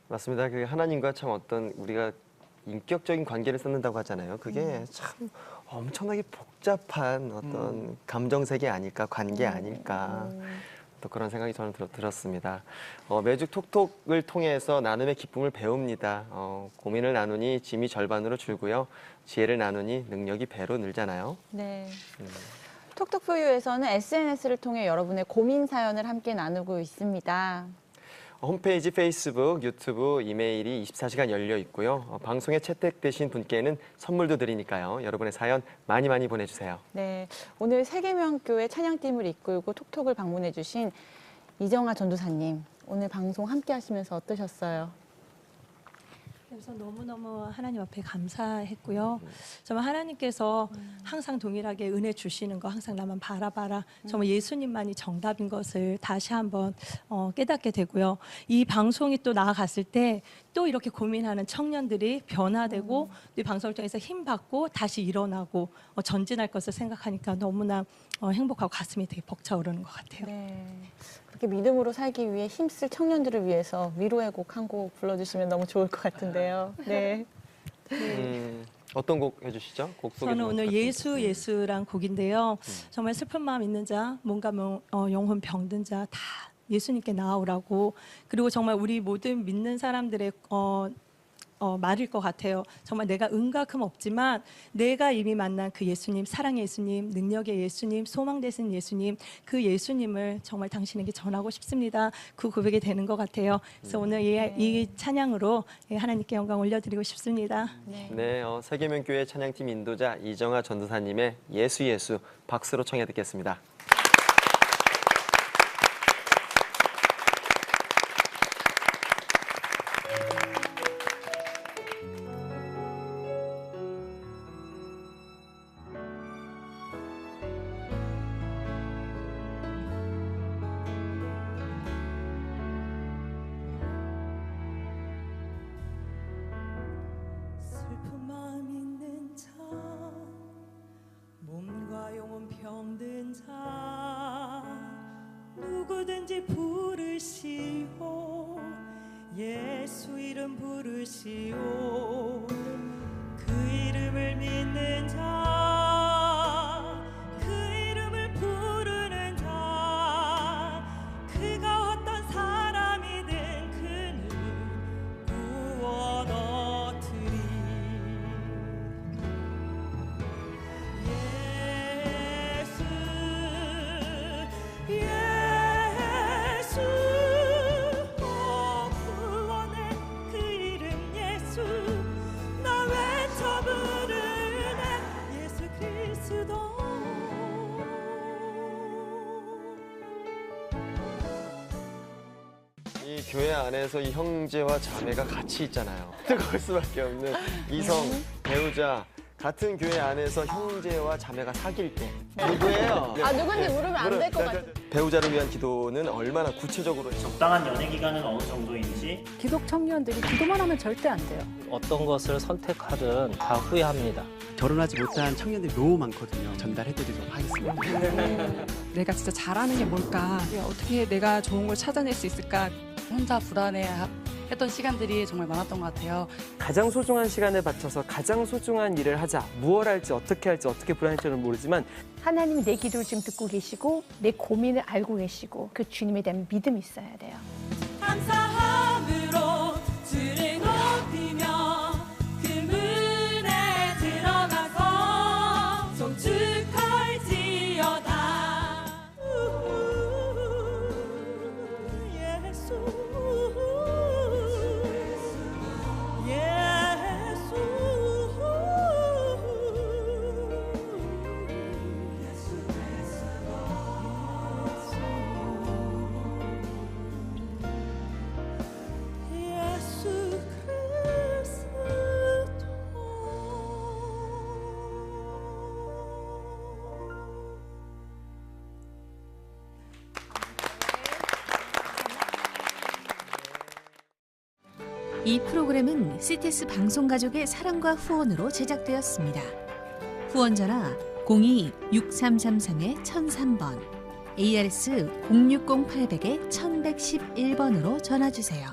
[SPEAKER 1] 맞습니다. 그 하나님과 참 어떤 우리가 인격적인 관계를 쌓는다고 하잖아요. 그게 참 엄청나게 복잡한 어떤 감정색이 아닐까, 관계 아닐까. 또 그런 생각이 저는 들었습니다. 매주 톡톡을 통해서 나눔의 기쁨을 배웁니다. 고민을 나누니 짐이 절반으로 줄고요. 지혜를 나누니 능력이 배로 늘잖아요.
[SPEAKER 2] 네. 톡톡포유에서는 SNS를 통해 여러분의 고민 사연을 함께 나누고 있습니다.
[SPEAKER 1] 홈페이지, 페이스북, 유튜브, 이메일이 24시간 열려 있고요. 방송에 채택되신 분께는 선물도 드리니까요. 여러분의 사연 많이 보내주세요.
[SPEAKER 2] 네, 오늘 세계명교회 찬양팀을 이끌고 톡톡을 방문해 주신 이정아 전도사님, 오늘 방송 함께 하시면서 어떠셨어요?
[SPEAKER 5] 그래서 너무너무 하나님 앞에 감사했고요. 정말 하나님께서 항상 동일하게 은혜 주시는 거 항상 나만 바라봐라. 정말 예수님만이 정답인 것을 다시 한번 깨닫게 되고요. 이 방송이 또 나아갔을 때 또 이렇게 고민하는 청년들이 변화되고 이 방송을 통해서 힘받고 다시 일어나고 전진할 것을 생각하니까 너무나 행복하고 가슴이 되게 벅차오르는 것 같아요.
[SPEAKER 2] 네. 그렇게 믿음으로 살기 위해 힘쓸 청년들을 위해서 위로의 곡 한 곡 불러주시면 너무 좋을 것 같은데요. 네.
[SPEAKER 1] 어떤 곡 해주시죠? 곡 소개
[SPEAKER 5] 저는
[SPEAKER 1] 좀
[SPEAKER 5] 오늘
[SPEAKER 1] 부탁드립니다.
[SPEAKER 5] 예수란 곡인데요. 정말 슬픈 마음 있는 자, 몸과 영혼 병든 자 다 예수님께 나아오라고. 그리고 정말 우리 모든 믿는 사람들의 말일 것 같아요. 정말 내가 은과 금 없지만 내가 이미 만난 그 예수님, 사랑의 예수님, 능력의 예수님, 소망 되신 예수님, 그 예수님을 정말 당신에게 전하고 싶습니다. 그 고백이 되는 것 같아요. 그래서 오늘 이 찬양으로 하나님께 영광 올려드리고 싶습니다.
[SPEAKER 1] 네, 세계명교회 찬양팀 인도자 이정아 전도사님의 예수 박수로 청해 듣겠습니다.
[SPEAKER 14] 슬픈 마음 있는 자, 몸과 영혼 병든 자, 누구든지 부르시오. 예수 이름 부르시오. 그 이름을 믿는 자, 그 이름을 부르는 자, 그가 어떤 사람이든 그는 구원 얻으리. 예수 구원의 그 이름 예수, 나 외쳐 부르리.
[SPEAKER 1] 이 교회 안에서 이 형제와 자매가 같이 있잖아요. 뜨거울 수밖에 없는 이성, 배우자, 같은 교회 안에서 형제와 자매가 사귈 때 누구예요?
[SPEAKER 2] 아, 누군지 물으면 안 될 것 같아요.
[SPEAKER 1] 배우자를 위한 기도는 얼마나 구체적으로
[SPEAKER 4] 적당한 연애 기간은 어느 정도인지
[SPEAKER 3] 기독 청년들이 기도만 하면 절대 안 돼요.
[SPEAKER 4] 어떤 것을 선택하든 다 후회합니다.
[SPEAKER 8] 결혼하지 못한 청년들이 너무 많거든요. 전달해드리도록 하겠습니다.
[SPEAKER 15] 내가 진짜 잘하는 게 뭘까? 어떻게 내가 좋은 걸 찾아낼 수 있을까?
[SPEAKER 16] 혼자 불안해했던 시간들이 정말 많았던 것 같아요.
[SPEAKER 9] 가장 소중한 시간을 바쳐서 가장 소중한 일을 하자. 무엇을 할지 어떻게 불안할지는 모르지만
[SPEAKER 7] 하나님이 내 기도를 지금 듣고 계시고 내 고민을 알고 계시고 그 주님에 대한 믿음이 있어야 돼요.
[SPEAKER 14] 감사함으로 주를 높이며 그 문에 들어가서 송축할지어다. 예수
[SPEAKER 17] 이 프로그램은 CTS 방송가족의 사랑과 후원으로 제작되었습니다. 후원 전화 02-6333-1003번, ARS 060-800-1111번으로 전화주세요.